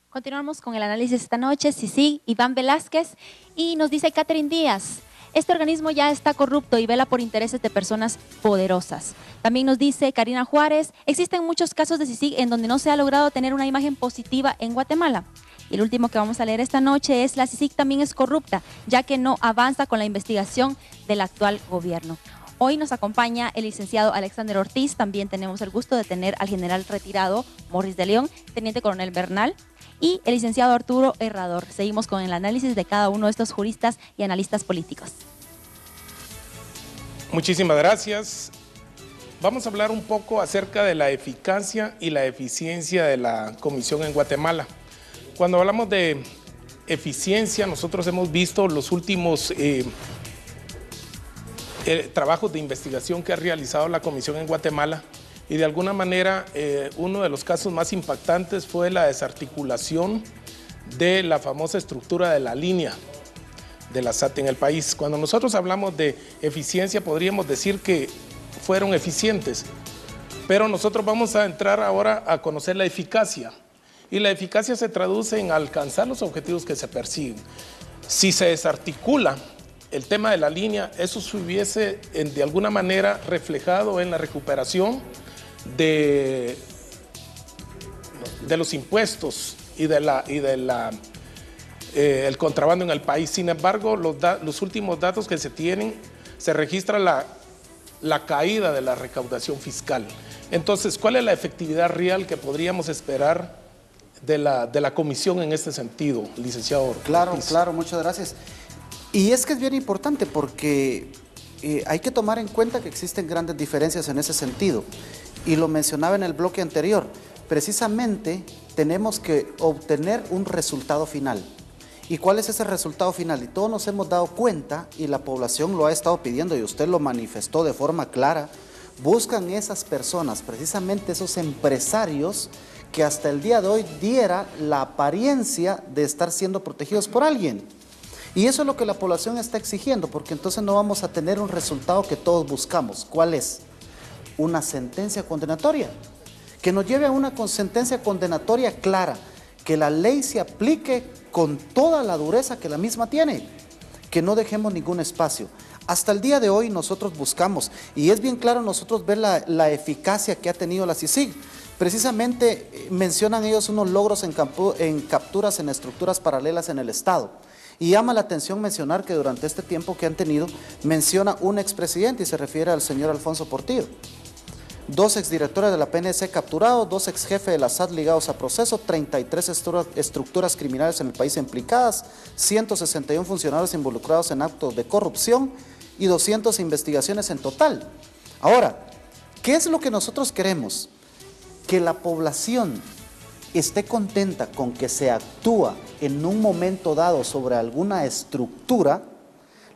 Continuamos con el análisis esta noche. Sí, Iván Velázquez y nos dice Catherine Díaz. Este organismo ya está corrupto y vela por intereses de personas poderosas. También nos dice Karina Juárez, existen muchos casos de CICIG en donde no se ha logrado tener una imagen positiva en Guatemala. Y el último que vamos a leer esta noche es la CICIG también es corrupta, ya que no avanza con la investigación del actual gobierno. Hoy nos acompaña el licenciado Alexander Ortiz, también tenemos el gusto de tener al general retirado Morris de León, teniente coronel Bernal, y el licenciado Arturo Herrador. Seguimos con el análisis de cada uno de estos juristas y analistas políticos. Muchísimas gracias. Vamos a hablar un poco acerca de la eficacia y la eficiencia de la comisión en Guatemala. Cuando hablamos de eficiencia, nosotros hemos visto los últimos trabajos de investigación que ha realizado la comisión en Guatemala. Y de alguna manera, uno de los casos más impactantes fue la desarticulación de la famosa estructura de la línea de la SAT en el país. Cuando nosotros hablamos de eficiencia, podríamos decir que fueron eficientes, pero nosotros vamos a entrar ahora a conocer la eficacia. Y la eficacia se traduce en alcanzar los objetivos que se persiguen. Si se desarticula el tema de la línea, eso se hubiese de alguna manera reflejado en la recuperación de los impuestos y el contrabando en el país. Sin embargo, los últimos datos que se tienen, se registra la caída de la recaudación fiscal. Entonces, ¿cuál es la efectividad real que podríamos esperar de la comisión en este sentido, licenciado Ortiz? Claro, muchas gracias. Y es que es bien importante porque hay que tomar en cuenta que existen grandes diferencias en ese sentido. Y lo mencionaba en el bloque anterior, precisamente tenemos que obtener un resultado final. ¿Y cuál es ese resultado final? Y todos nos hemos dado cuenta, y la población lo ha estado pidiendo, y usted lo manifestó de forma clara, buscan esas personas, precisamente esos empresarios, que hasta el día de hoy diera la apariencia de estar siendo protegidos por alguien. Y eso es lo que la población está exigiendo, porque entonces no vamos a tener un resultado que todos buscamos. ¿Cuál es? Una sentencia condenatoria, que nos lleve a una sentencia condenatoria clara, que la ley se aplique con toda la dureza que la misma tiene, que no dejemos ningún espacio. Hasta el día de hoy nosotros buscamos, y es bien claro nosotros ver la eficacia que ha tenido la CICIG. Precisamente mencionan ellos unos logros en capturas en estructuras paralelas en el Estado. Y llama la atención mencionar que durante este tiempo que han tenido, menciona un expresidente y se refiere al señor Alfonso Portillo. 2 exdirectores de la PNC capturados, 2 exjefes de la SAT ligados a proceso, 33 estructuras criminales en el país implicadas, 161 funcionarios involucrados en actos de corrupción y 200 investigaciones en total. Ahora, ¿qué es lo que nosotros queremos? Que la población esté contenta con que se actúa en un momento dado sobre alguna estructura,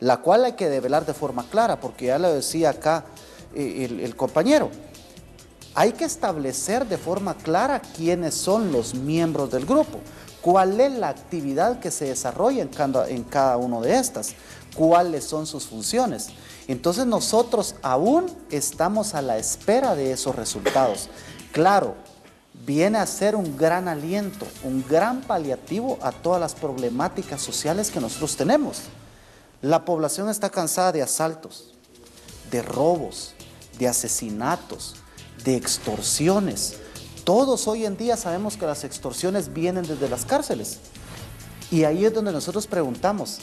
la cual hay que develar de forma clara, porque ya lo decía acá el compañero. hay que establecer de forma clara quiénes son los miembros del grupo, cuál es la actividad que se desarrolla en cada uno de estas, cuáles son sus funciones. Entonces nosotros aún estamos a la espera de esos resultados. Claro, viene a ser un gran aliento, un gran paliativo a todas las problemáticas sociales que nosotros tenemos. La población está cansada de asaltos, de robos, de asesinatos, de extorsiones. Todos hoy en día sabemos que las extorsiones vienen desde las cárceles. Y ahí es donde nosotros preguntamos,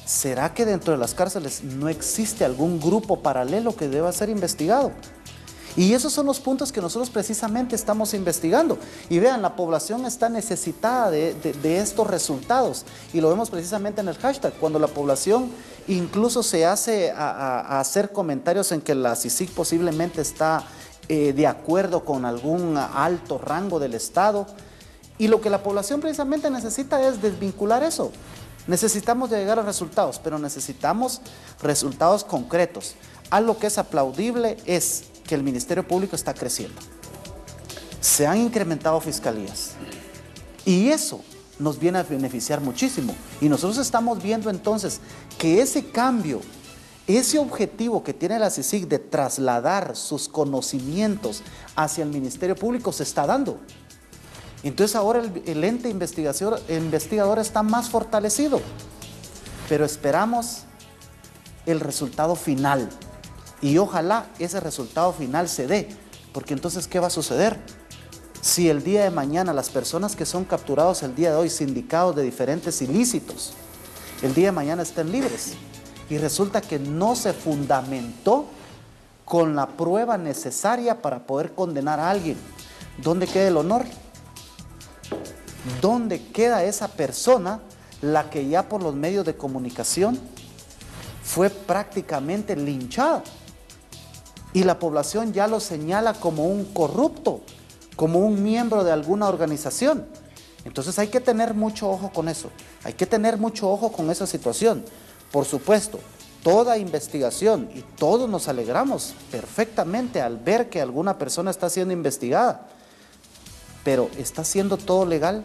¿será que dentro de las cárceles no existe algún grupo paralelo que deba ser investigado? Y esos son los puntos que nosotros precisamente estamos investigando. Y vean, la población está necesitada de estos resultados. Y lo vemos precisamente en el hashtag, cuando la población incluso se hace a hacer comentarios en que la CICIG posiblemente está de acuerdo con algún alto rango del Estado. Y lo que la población precisamente necesita es desvincular eso. Necesitamos llegar a resultados, pero necesitamos resultados concretos. Algo que es aplaudible es que el Ministerio Público está creciendo. Se han incrementado fiscalías y eso nos viene a beneficiar muchísimo. Y nosotros estamos viendo entonces que ese cambio, ese objetivo que tiene la CICIG de trasladar sus conocimientos hacia el Ministerio Público se está dando. Entonces ahora el ente investigador está más fortalecido, pero esperamos el resultado final. Y ojalá ese resultado final se dé, porque entonces ¿qué va a suceder? Si el día de mañana las personas que son capturados el día de hoy, sindicados de diferentes ilícitos, el día de mañana estén libres y resulta que no se fundamentó con la prueba necesaria para poder condenar a alguien, ¿dónde queda el honor? ¿Dónde queda esa persona, la que ya por los medios de comunicación fue prácticamente linchada? Y la población ya lo señala como un corrupto, como un miembro de alguna organización. Entonces hay que tener mucho ojo con eso, hay que tener mucho ojo con esa situación. Por supuesto, toda investigación, y todos nos alegramos perfectamente al ver que alguna persona está siendo investigada, pero ¿está siendo todo legal?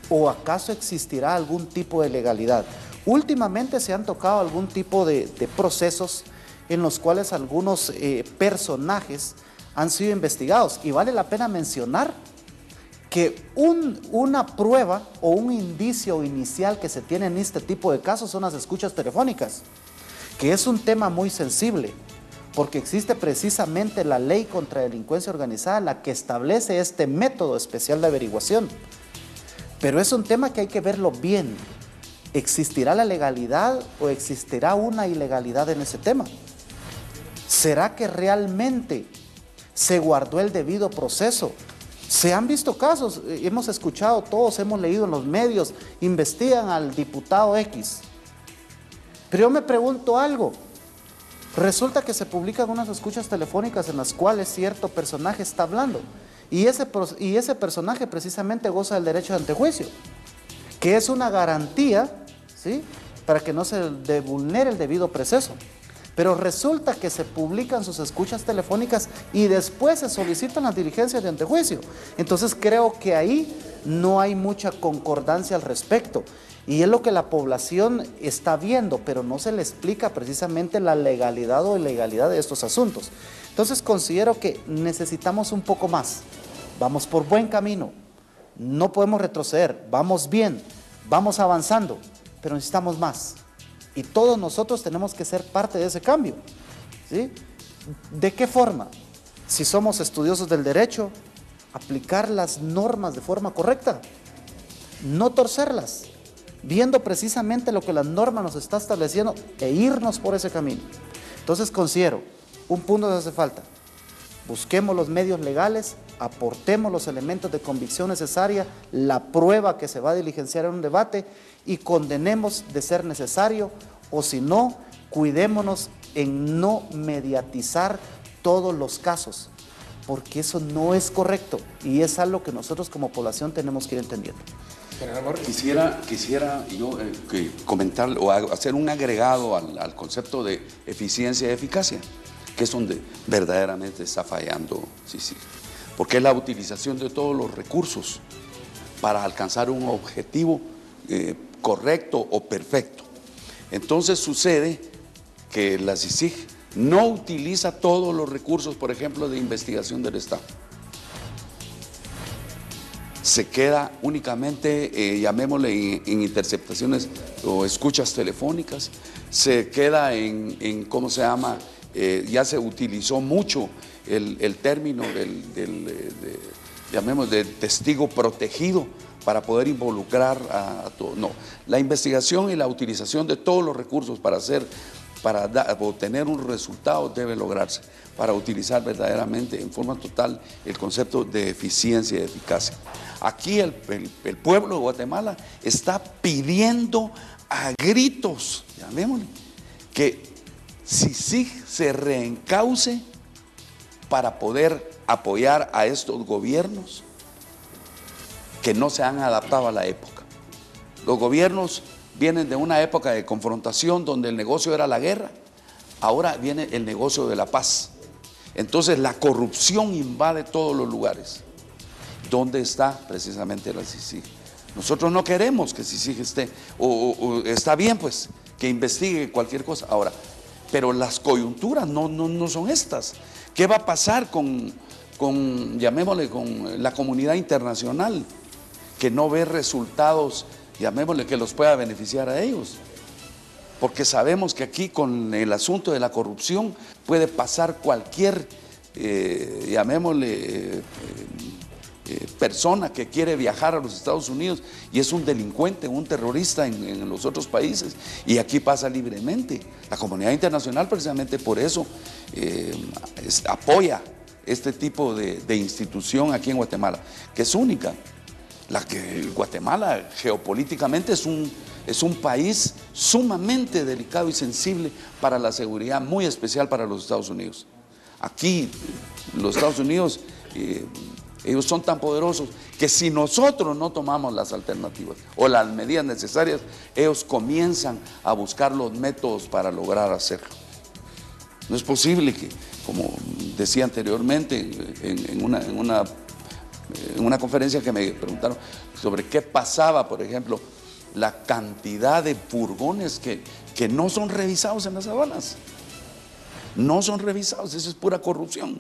¿O acaso existirá algún tipo de legalidad? Últimamente se han tocado algún tipo de procesos en los cuales algunos personajes han sido investigados. Y vale la pena mencionar que una prueba o un indicio inicial que se tiene en este tipo de casos son las escuchas telefónicas, que es un tema muy sensible, porque existe precisamente la ley contra la delincuencia organizada, la que establece este método especial de averiguación. Pero es un tema que hay que verlo bien. ¿Existirá la legalidad o existirá una ilegalidad en ese tema? ¿Será que realmente se guardó el debido proceso? Se han visto casos, hemos escuchado todos, hemos leído en los medios, investigan al diputado X. Pero yo me pregunto algo, resulta que se publican unas escuchas telefónicas en las cuales cierto personaje está hablando y ese personaje precisamente goza del derecho de antejuicio, que es una garantía, ¿sí?, para que no se vulnere el debido proceso. Pero resulta que se publican sus escuchas telefónicas y después se solicitan las diligencias de antejuicio. Entonces creo que ahí no hay mucha concordancia al respecto. Y es lo que la población está viendo, pero no se le explica precisamente la legalidad o ilegalidad de estos asuntos. Entonces considero que necesitamos un poco más. Vamos por buen camino, no podemos retroceder, vamos bien, vamos avanzando, pero necesitamos más. Y todos nosotros tenemos que ser parte de ese cambio, ¿sí? ¿De qué forma? Si somos estudiosos del derecho, aplicar las normas de forma correcta, no torcerlas, viendo precisamente lo que la norma nos está estableciendo e irnos por ese camino. Entonces considero, un punto que hace falta, busquemos los medios legales, aportemos los elementos de convicción necesaria, la prueba que se va a diligenciar en un debate y condenemos de ser necesario, o si no, cuidémonos en no mediatizar todos los casos, porque eso no es correcto y es algo que nosotros como población tenemos que ir entendiendo. Quisiera yo comentar o hacer un agregado al concepto de eficiencia y eficacia. que es donde verdaderamente está fallando CICIG, porque es la utilización de todos los recursos para alcanzar un objetivo correcto o perfecto. Entonces sucede que la CICIG no utiliza todos los recursos, por ejemplo, de investigación del Estado. Se queda únicamente, llamémosle, en interceptaciones o escuchas telefónicas, se queda en ¿cómo se llama? Ya se utilizó mucho el término llamémosle, de testigo protegido para poder involucrar a todos. No, la investigación y la utilización de todos los recursos para obtener un resultado debe lograrse, para utilizar verdaderamente en forma total el concepto de eficiencia y eficacia. Aquí el pueblo de Guatemala está pidiendo a gritos, llamémosle, que CICIG se reencauce para poder apoyar a estos gobiernos que no se han adaptado a la época. Los gobiernos vienen de una época de confrontación donde el negocio era la guerra, ahora viene el negocio de la paz. Entonces la corrupción invade todos los lugares. ¿Dónde está precisamente la CICIG? Nosotros no queremos que CICIG esté, o está bien pues, que investigue cualquier cosa. Ahora, pero las coyunturas no son estas. ¿Qué va a pasar llamémosle, con la comunidad internacional que no ve resultados, llamémosle, que los pueda beneficiar a ellos? Porque sabemos que aquí con el asunto de la corrupción puede pasar cualquier, llamémosle, persona que quiere viajar a los Estados Unidos y es un delincuente, un terrorista en los otros países, y aquí pasa libremente. La comunidad internacional precisamente por eso apoya este tipo de institución aquí en Guatemala, que es única. Guatemala geopolíticamente es un país sumamente delicado y sensible para la seguridad, muy especial para los Estados Unidos. Aquí los Estados Unidos, ellos son tan poderosos que si nosotros no tomamos las alternativas o las medidas necesarias, ellos comienzan a buscar los métodos para lograr hacerlo. No es posible que, como decía anteriormente en una conferencia que me preguntaron sobre qué pasaba, por ejemplo, la cantidad de furgones que no son revisados en las aduanas. No son revisados, eso es pura corrupción.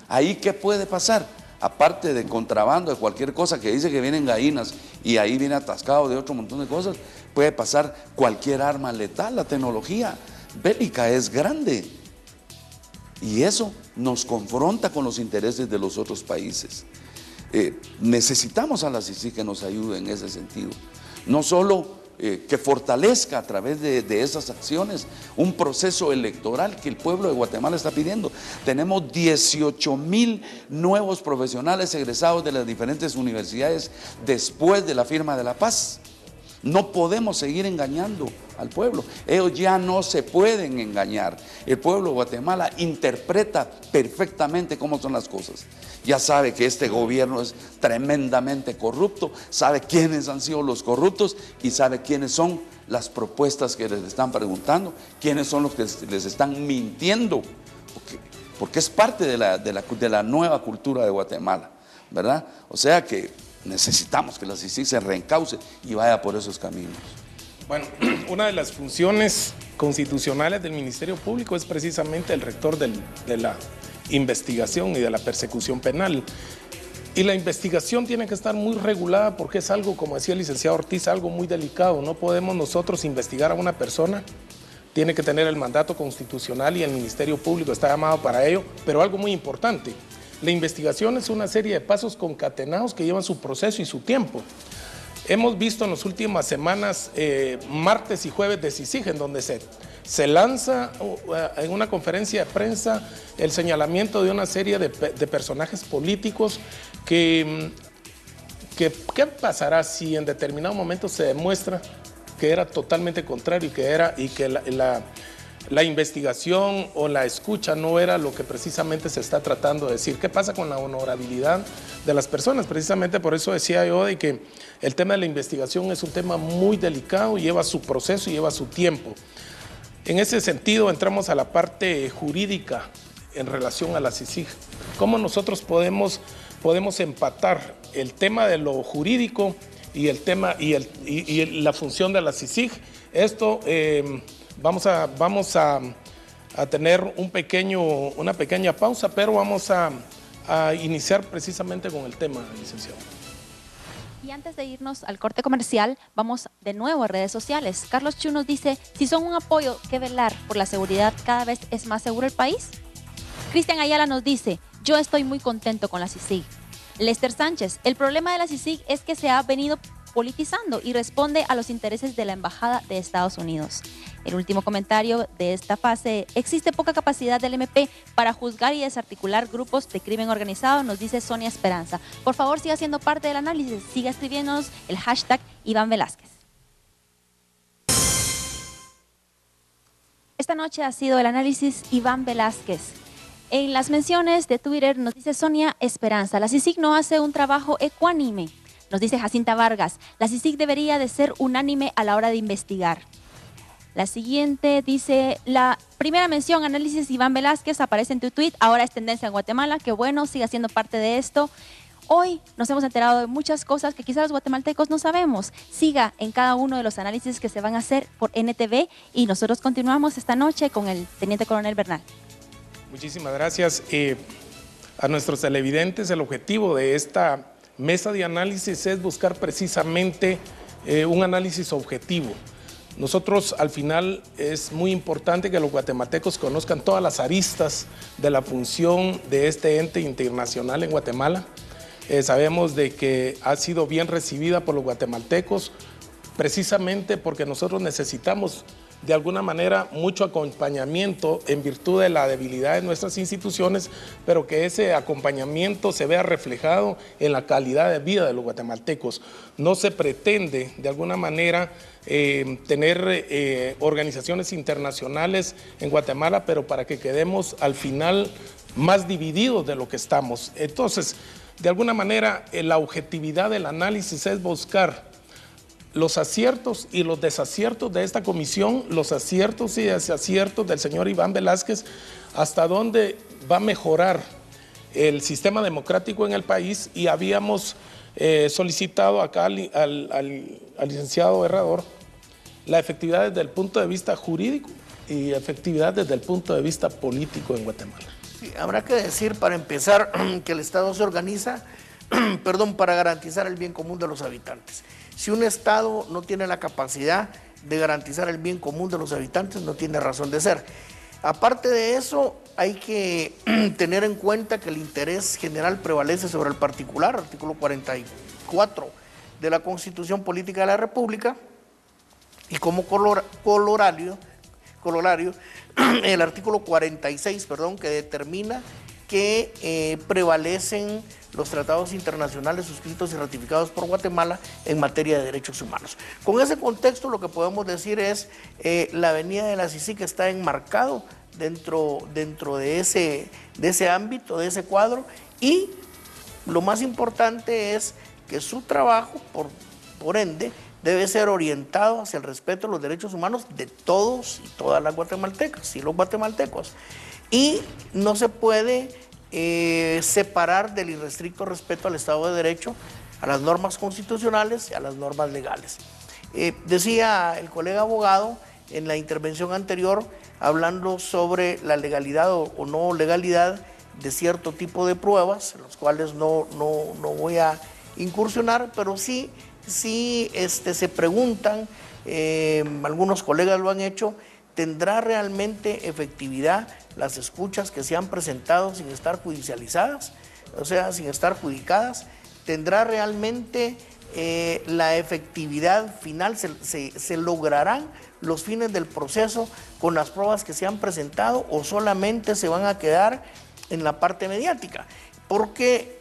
Ahí, ¿qué puede pasar? Aparte de contrabando, de cualquier cosa que dice que vienen gallinas y ahí viene atascado de otro montón de cosas, puede pasar cualquier arma letal. La tecnología bélica es grande y eso nos confronta con los intereses de los otros países. Necesitamos a la CICIG que nos ayude en ese sentido, no solo que fortalezca a través de esas acciones un proceso electoral que el pueblo de Guatemala está pidiendo. Tenemos 18,000 nuevos profesionales egresados de las diferentes universidades después de la firma de la paz. No podemos seguir engañando al pueblo. Ellos ya no se pueden engañar. El pueblo de Guatemala interpreta perfectamente cómo son las cosas. Ya sabe que este gobierno es tremendamente corrupto, sabe quiénes han sido los corruptos y sabe quiénes son las propuestas que les están preguntando, quiénes son los que les están mintiendo, porque es parte de la nueva cultura de Guatemala, ¿verdad? O sea que necesitamos que la CICIG se reencauce y vaya por esos caminos. Bueno, una de las funciones constitucionales del Ministerio Público es precisamente el rector de la investigación y de la persecución penal. Y la investigación tiene que estar muy regulada porque es algo, como decía el licenciado Ortiz, algo muy delicado. No podemos nosotros investigar a una persona, tiene que tener el mandato constitucional y el Ministerio Público está llamado para ello, pero algo muy importante. La investigación es una serie de pasos concatenados que llevan su proceso y su tiempo. Hemos visto en las últimas semanas martes y jueves de CICIG, en donde se lanza en una conferencia de prensa el señalamiento de una serie de personajes políticos ¿qué pasará si en determinado momento se demuestra que era totalmente contrario y que la investigación o la escucha no era lo que precisamente se está tratando de decir? ¿Qué pasa con la honorabilidad de las personas? Precisamente por eso decía yo de que el tema de la investigación es un tema muy delicado, lleva su proceso y lleva su tiempo. En ese sentido entramos a la parte jurídica en relación a la CICIG. ¿Cómo nosotros podemos empatar el tema de lo jurídico y el tema y la función de la CICIG? Esto vamos a tener una pequeña pausa, pero vamos a iniciar precisamente con el tema, licenciado. Y antes de irnos al corte comercial, vamos de nuevo a redes sociales. Carlos Chu nos dice, si son un apoyo que velar por la seguridad, cada vez es más seguro el país. Cristian Ayala nos dice, yo estoy muy contento con la CICIG. Lester Sánchez, el problema de la CICIG es que se ha venido politizando y responde a los intereses de la Embajada de Estados Unidos. El último comentario de esta fase, existe poca capacidad del MP para juzgar y desarticular grupos de crimen organizado, nos dice Sonia Esperanza. Por favor, siga siendo parte del análisis, siga escribiéndonos el hashtag Iván Velázquez. Esta noche ha sido el análisis Iván Velázquez. En las menciones de Twitter nos dice Sonia Esperanza, la CICIG no hace un trabajo ecuánime. Nos dice Jacinta Vargas, la CICIG debería de ser unánime a la hora de investigar. La siguiente dice, la primera mención, análisis Iván Velázquez, aparece en tu tweet, ahora es tendencia en Guatemala, qué bueno, siga siendo parte de esto. Hoy nos hemos enterado de muchas cosas que quizás los guatemaltecos no sabemos. Siga en cada uno de los análisis que se van a hacer por NTV y nosotros continuamos esta noche con el Teniente Coronel Bernal. Muchísimas gracias. A nuestros televidentes, el objetivo de esta mesa de análisis es buscar precisamente un análisis objetivo. Nosotros al final es muy importante que los guatemaltecos conozcan todas las aristas de la función de este ente internacional en Guatemala. Sabemos de que ha sido bien recibida por los guatemaltecos precisamente porque nosotros necesitamos de alguna manera mucho acompañamiento en virtud de la debilidad de nuestras instituciones, pero que ese acompañamiento se vea reflejado en la calidad de vida de los guatemaltecos. No se pretende de alguna manera tener organizaciones internacionales en Guatemala, pero para que quedemos al final más divididos de lo que estamos. Entonces, de alguna manera, la objetividad del análisis es buscar los aciertos y los desaciertos de esta comisión, los aciertos y desaciertos del señor Iván Velázquez, hasta dónde va a mejorar el sistema democrático en el país, y habíamos solicitado acá al licenciado Herrador la efectividad desde el punto de vista jurídico y efectividad desde el punto de vista político en Guatemala. Sí, habrá que decir para empezar que el Estado se organiza para garantizar el bien común de los habitantes. Si un Estado no tiene la capacidad de garantizar el bien común de los habitantes, no tiene razón de ser. Aparte de eso, hay que tener en cuenta que el interés general prevalece sobre el particular, artículo 44 de la Constitución Política de la República, y como colorario, el artículo 46, que determina que prevalecen los tratados internacionales suscritos y ratificados por Guatemala en materia de derechos humanos. Con ese contexto, lo que podemos decir es la venida de la CICIG está enmarcado dentro de ese ámbito, de ese cuadro, y lo más importante es que su trabajo, por ende, debe ser orientado hacia el respeto de los derechos humanos de todos y todas las guatemaltecas y los guatemaltecos. Y no se puede separar del irrestricto respeto al Estado de Derecho, a las normas constitucionales y a las normas legales. Decía el colega abogado en la intervención anterior, hablando sobre la legalidad o no legalidad de cierto tipo de pruebas, en los cuales no voy a incursionar, pero sí se preguntan, algunos colegas lo han hecho, ¿tendrá realmente efectividad las escuchas que se han presentado sin estar judicializadas? O sea, sin estar judicadas. ¿Tendrá realmente la efectividad final? ¿Se lograrán los fines del proceso con las pruebas que se han presentado, o solamente se van a quedar en la parte mediática? Porque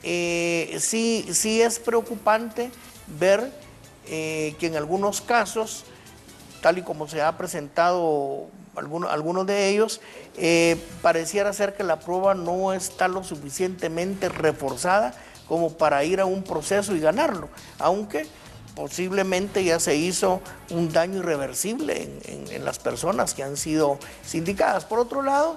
sí es preocupante ver que en algunos casos, tal y como se ha presentado algunos de ellos, pareciera ser que la prueba no está lo suficientemente reforzada como para ir a un proceso y ganarlo, aunque posiblemente ya se hizo un daño irreversible en las personas que han sido sindicadas. Por otro lado,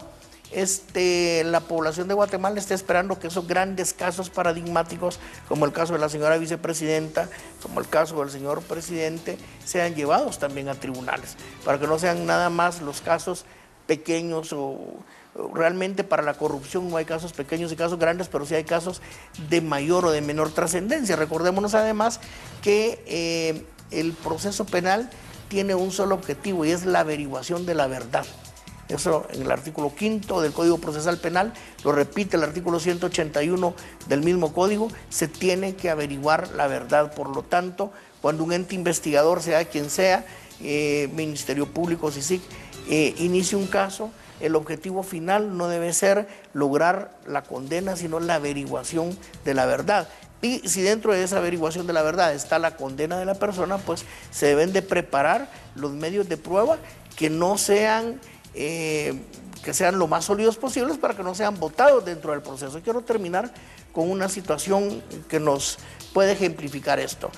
la población de Guatemala está esperando que esos grandes casos paradigmáticos, como el caso de la señora vicepresidenta, como el caso del señor presidente, sean llevados también a tribunales, para que no sean nada más los casos pequeños o realmente para la corrupción no hay casos pequeños y casos grandes, pero sí hay casos de mayor o de menor trascendencia. Recordémonos además que el proceso penal tiene un solo objetivo y es la averiguación de la verdad. Eso en el artículo 5 del Código Procesal Penal, lo repite el artículo 181 del mismo código, se tiene que averiguar la verdad. Por lo tanto, cuando un ente investigador, sea quien sea, Ministerio Público, CICIG, inicie un caso, el objetivo final no debe ser lograr la condena, sino la averiguación de la verdad. Y si dentro de esa averiguación de la verdad está la condena de la persona, pues se deben de preparar los medios de prueba que no sean, que sean lo más sólidos posibles para que no sean votados dentro del proceso. Quiero terminar con una situación que nos puede ejemplificar esto.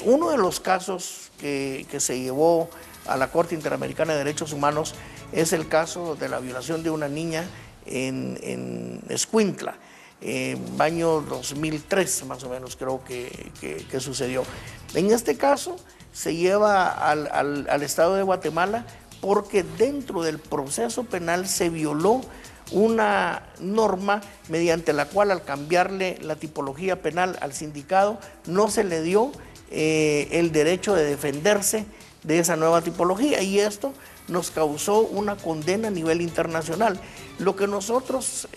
Uno de los casos que se llevó a la Corte Interamericana de Derechos Humanos es el caso de la violación de una niña en Escuintla, año 2003 más o menos creo que sucedió. En este caso se lleva al Estado de Guatemala porque dentro del proceso penal se violó una norma mediante la cual al cambiarle la tipología penal al sindicado no se le dio el derecho de defenderse de esa nueva tipología y esto nos causó una condena a nivel internacional. Lo que nosotros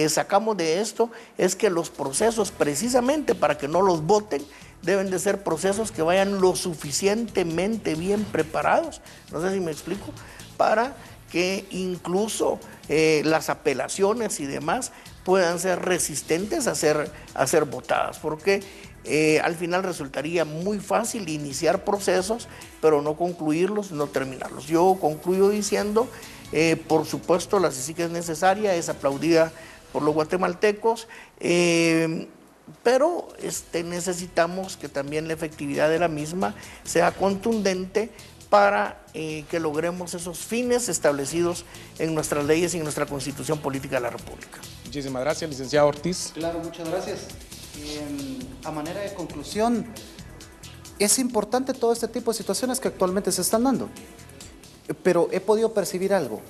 sacamos de esto es que los procesos, precisamente para que no los voten, deben de ser procesos que vayan lo suficientemente bien preparados, no sé si me explico, para que incluso las apelaciones y demás puedan ser resistentes a ser votadas, porque al final resultaría muy fácil iniciar procesos, pero no concluirlos, no terminarlos. Yo concluyo diciendo, por supuesto, la CICIG es necesaria, es aplaudida por los guatemaltecos, pero necesitamos que también la efectividad de la misma sea contundente para que logremos esos fines establecidos en nuestras leyes y en nuestra Constitución Política de la República. Muchísimas gracias, licenciado Ortiz. Claro, muchas gracias. A manera de conclusión, es importante todo este tipo de situaciones que actualmente se están dando, pero he podido percibir algo.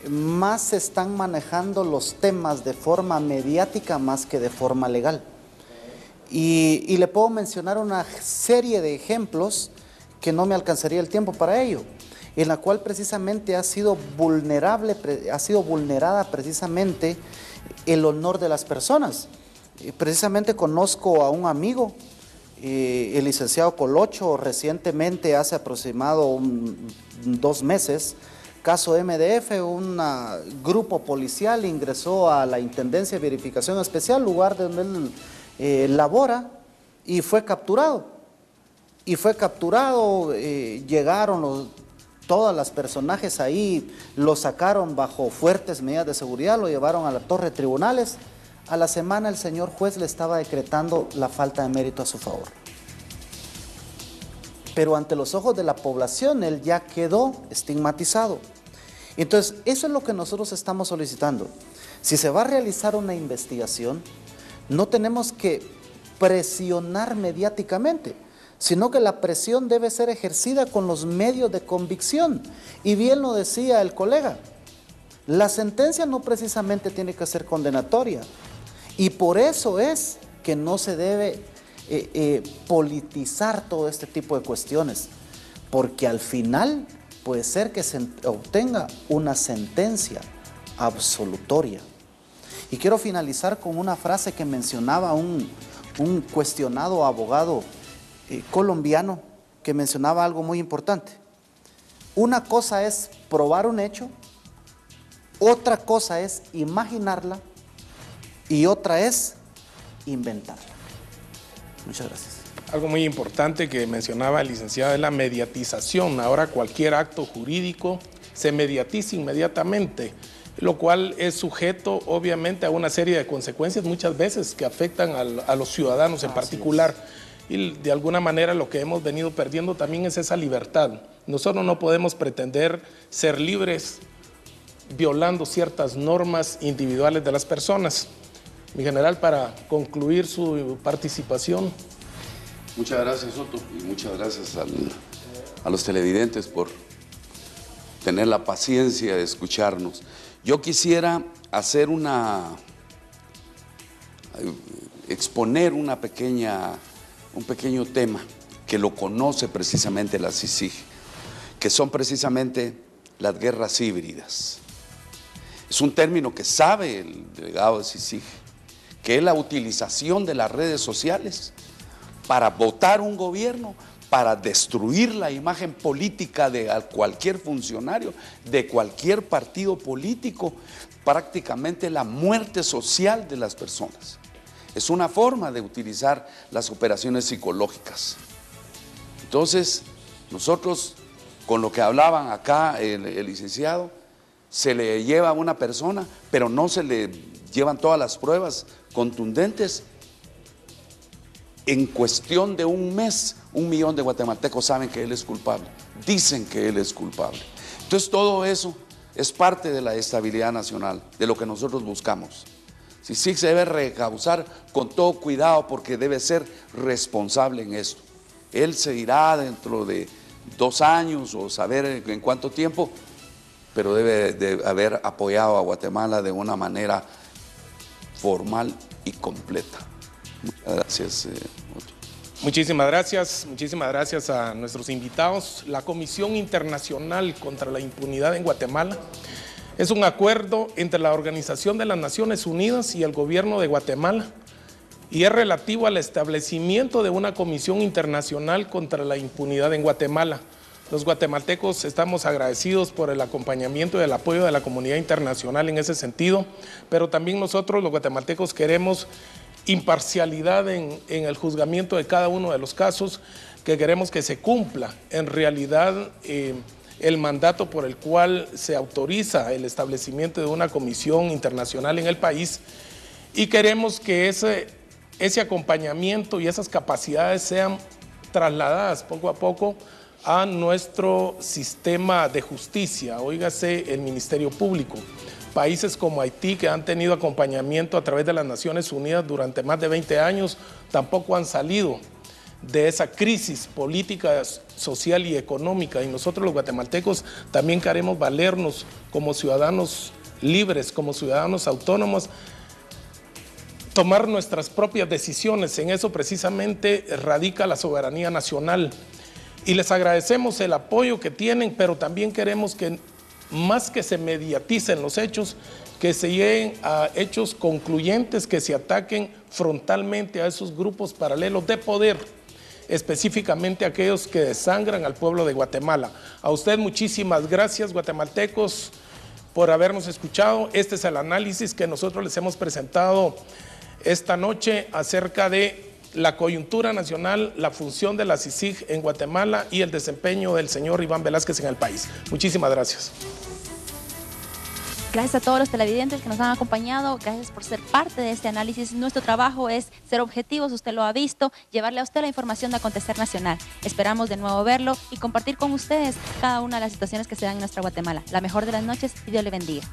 Más se están manejando los temas de forma mediática más que de forma legal. Y le puedo mencionar una serie de ejemplos que no me alcanzaría el tiempo para ello, en la cual precisamente ha sido vulnerada precisamente el honor de las personas. Precisamente conozco a un amigo, el licenciado Colocho, recientemente, hace aproximado 2 meses, caso MDF, un grupo policial ingresó a la Intendencia de Verificación Especial, lugar donde él labora, y fue capturado. Llegaron todas las personajes ahí, lo sacaron bajo fuertes medidas de seguridad, lo llevaron a la torre de tribunales. A la semana el señor juez le estaba decretando la falta de mérito a su favor. Pero ante los ojos de la población él ya quedó estigmatizado. Entonces, eso es lo que nosotros estamos solicitando. Si se va a realizar una investigación, no tenemos que presionar mediáticamente, sino que la presión debe ser ejercida con los medios de convicción. Y bien lo decía el colega, la sentencia no precisamente tiene que ser condenatoria. Y por eso es que no se debe politizar todo este tipo de cuestiones, porque al final puede ser que se obtenga una sentencia absolutoria. Y quiero finalizar con una frase que mencionaba un cuestionado abogado colombiano, que mencionaba algo muy importante. Una cosa es probar un hecho, otra cosa es imaginarla y otra es inventarla. Muchas gracias. Algo muy importante que mencionaba el licenciado es la mediatización. Ahora cualquier acto jurídico se mediatiza inmediatamente, lo cual es sujeto obviamente a una serie de consecuencias muchas veces que afectan a los ciudadanos en particular. Y de alguna manera lo que hemos venido perdiendo también es esa libertad. Nosotros no podemos pretender ser libres violando ciertas normas individuales de las personas. Mi general, para concluir su participación. Muchas gracias, Soto, y muchas gracias a los televidentes por tener la paciencia de escucharnos. Yo quisiera hacer exponer un pequeño tema que lo conoce precisamente la CICIG, que son precisamente las guerras híbridas. Es un término que sabe el delegado de CICIG, que es la utilización de las redes sociales para votar un gobierno, para destruir la imagen política de cualquier funcionario, de cualquier partido político, prácticamente la muerte social de las personas. Es una forma de utilizar las operaciones psicológicas. Entonces, nosotros, con lo que hablaban acá el licenciado, se le lleva a una persona, pero no se le llevan todas las pruebas contundentes. En cuestión de un mes, 1 millón de guatemaltecos saben que él es culpable, dicen que él es culpable. Entonces todo eso es parte de la estabilidad nacional, de lo que nosotros buscamos. CICIG se debe recausar con todo cuidado porque debe ser responsable en esto. Él se irá dentro de 2 años o saber en cuánto tiempo, pero debe de haber apoyado a Guatemala de una manera formal y completa. Muchas gracias, Otto. Muchísimas gracias a nuestros invitados. La Comisión Internacional contra la Impunidad en Guatemala es un acuerdo entre la Organización de las Naciones Unidas y el gobierno de Guatemala y es relativo al establecimiento de una Comisión Internacional contra la Impunidad en Guatemala. Los guatemaltecos estamos agradecidos por el acompañamiento y el apoyo de la comunidad internacional en ese sentido, pero también nosotros los guatemaltecos queremos imparcialidad en el juzgamiento de cada uno de los casos, que queremos que se cumpla en realidad el mandato por el cual se autoriza el establecimiento de una comisión internacional en el país, y queremos que ese acompañamiento y esas capacidades sean trasladadas poco a poco a nuestro sistema de justicia, óigase el Ministerio Público. Países como Haití, que han tenido acompañamiento a través de las Naciones Unidas durante más de 20 años, tampoco han salido de esa crisis política, social y económica. Y nosotros los guatemaltecos también queremos valernos como ciudadanos libres, como ciudadanos autónomos, tomar nuestras propias decisiones. En eso precisamente radica la soberanía nacional. Y les agradecemos el apoyo que tienen, pero también queremos que más que se mediaticen los hechos, que se lleguen a hechos concluyentes, que se ataquen frontalmente a esos grupos paralelos de poder, específicamente aquellos que desangran al pueblo de Guatemala. A usted muchísimas gracias, guatemaltecos, por habernos escuchado. Este es el análisis que nosotros les hemos presentado esta noche acerca de la coyuntura nacional, la función de la CICIG en Guatemala y el desempeño del señor Iván Velázquez en el país. Muchísimas gracias. Gracias a todos los televidentes que nos han acompañado, gracias por ser parte de este análisis. Nuestro trabajo es ser objetivos, usted lo ha visto, llevarle a usted la información de acontecer nacional. Esperamos de nuevo verlo y compartir con ustedes cada una de las situaciones que se dan en nuestra Guatemala. La mejor de las noches y Dios le bendiga.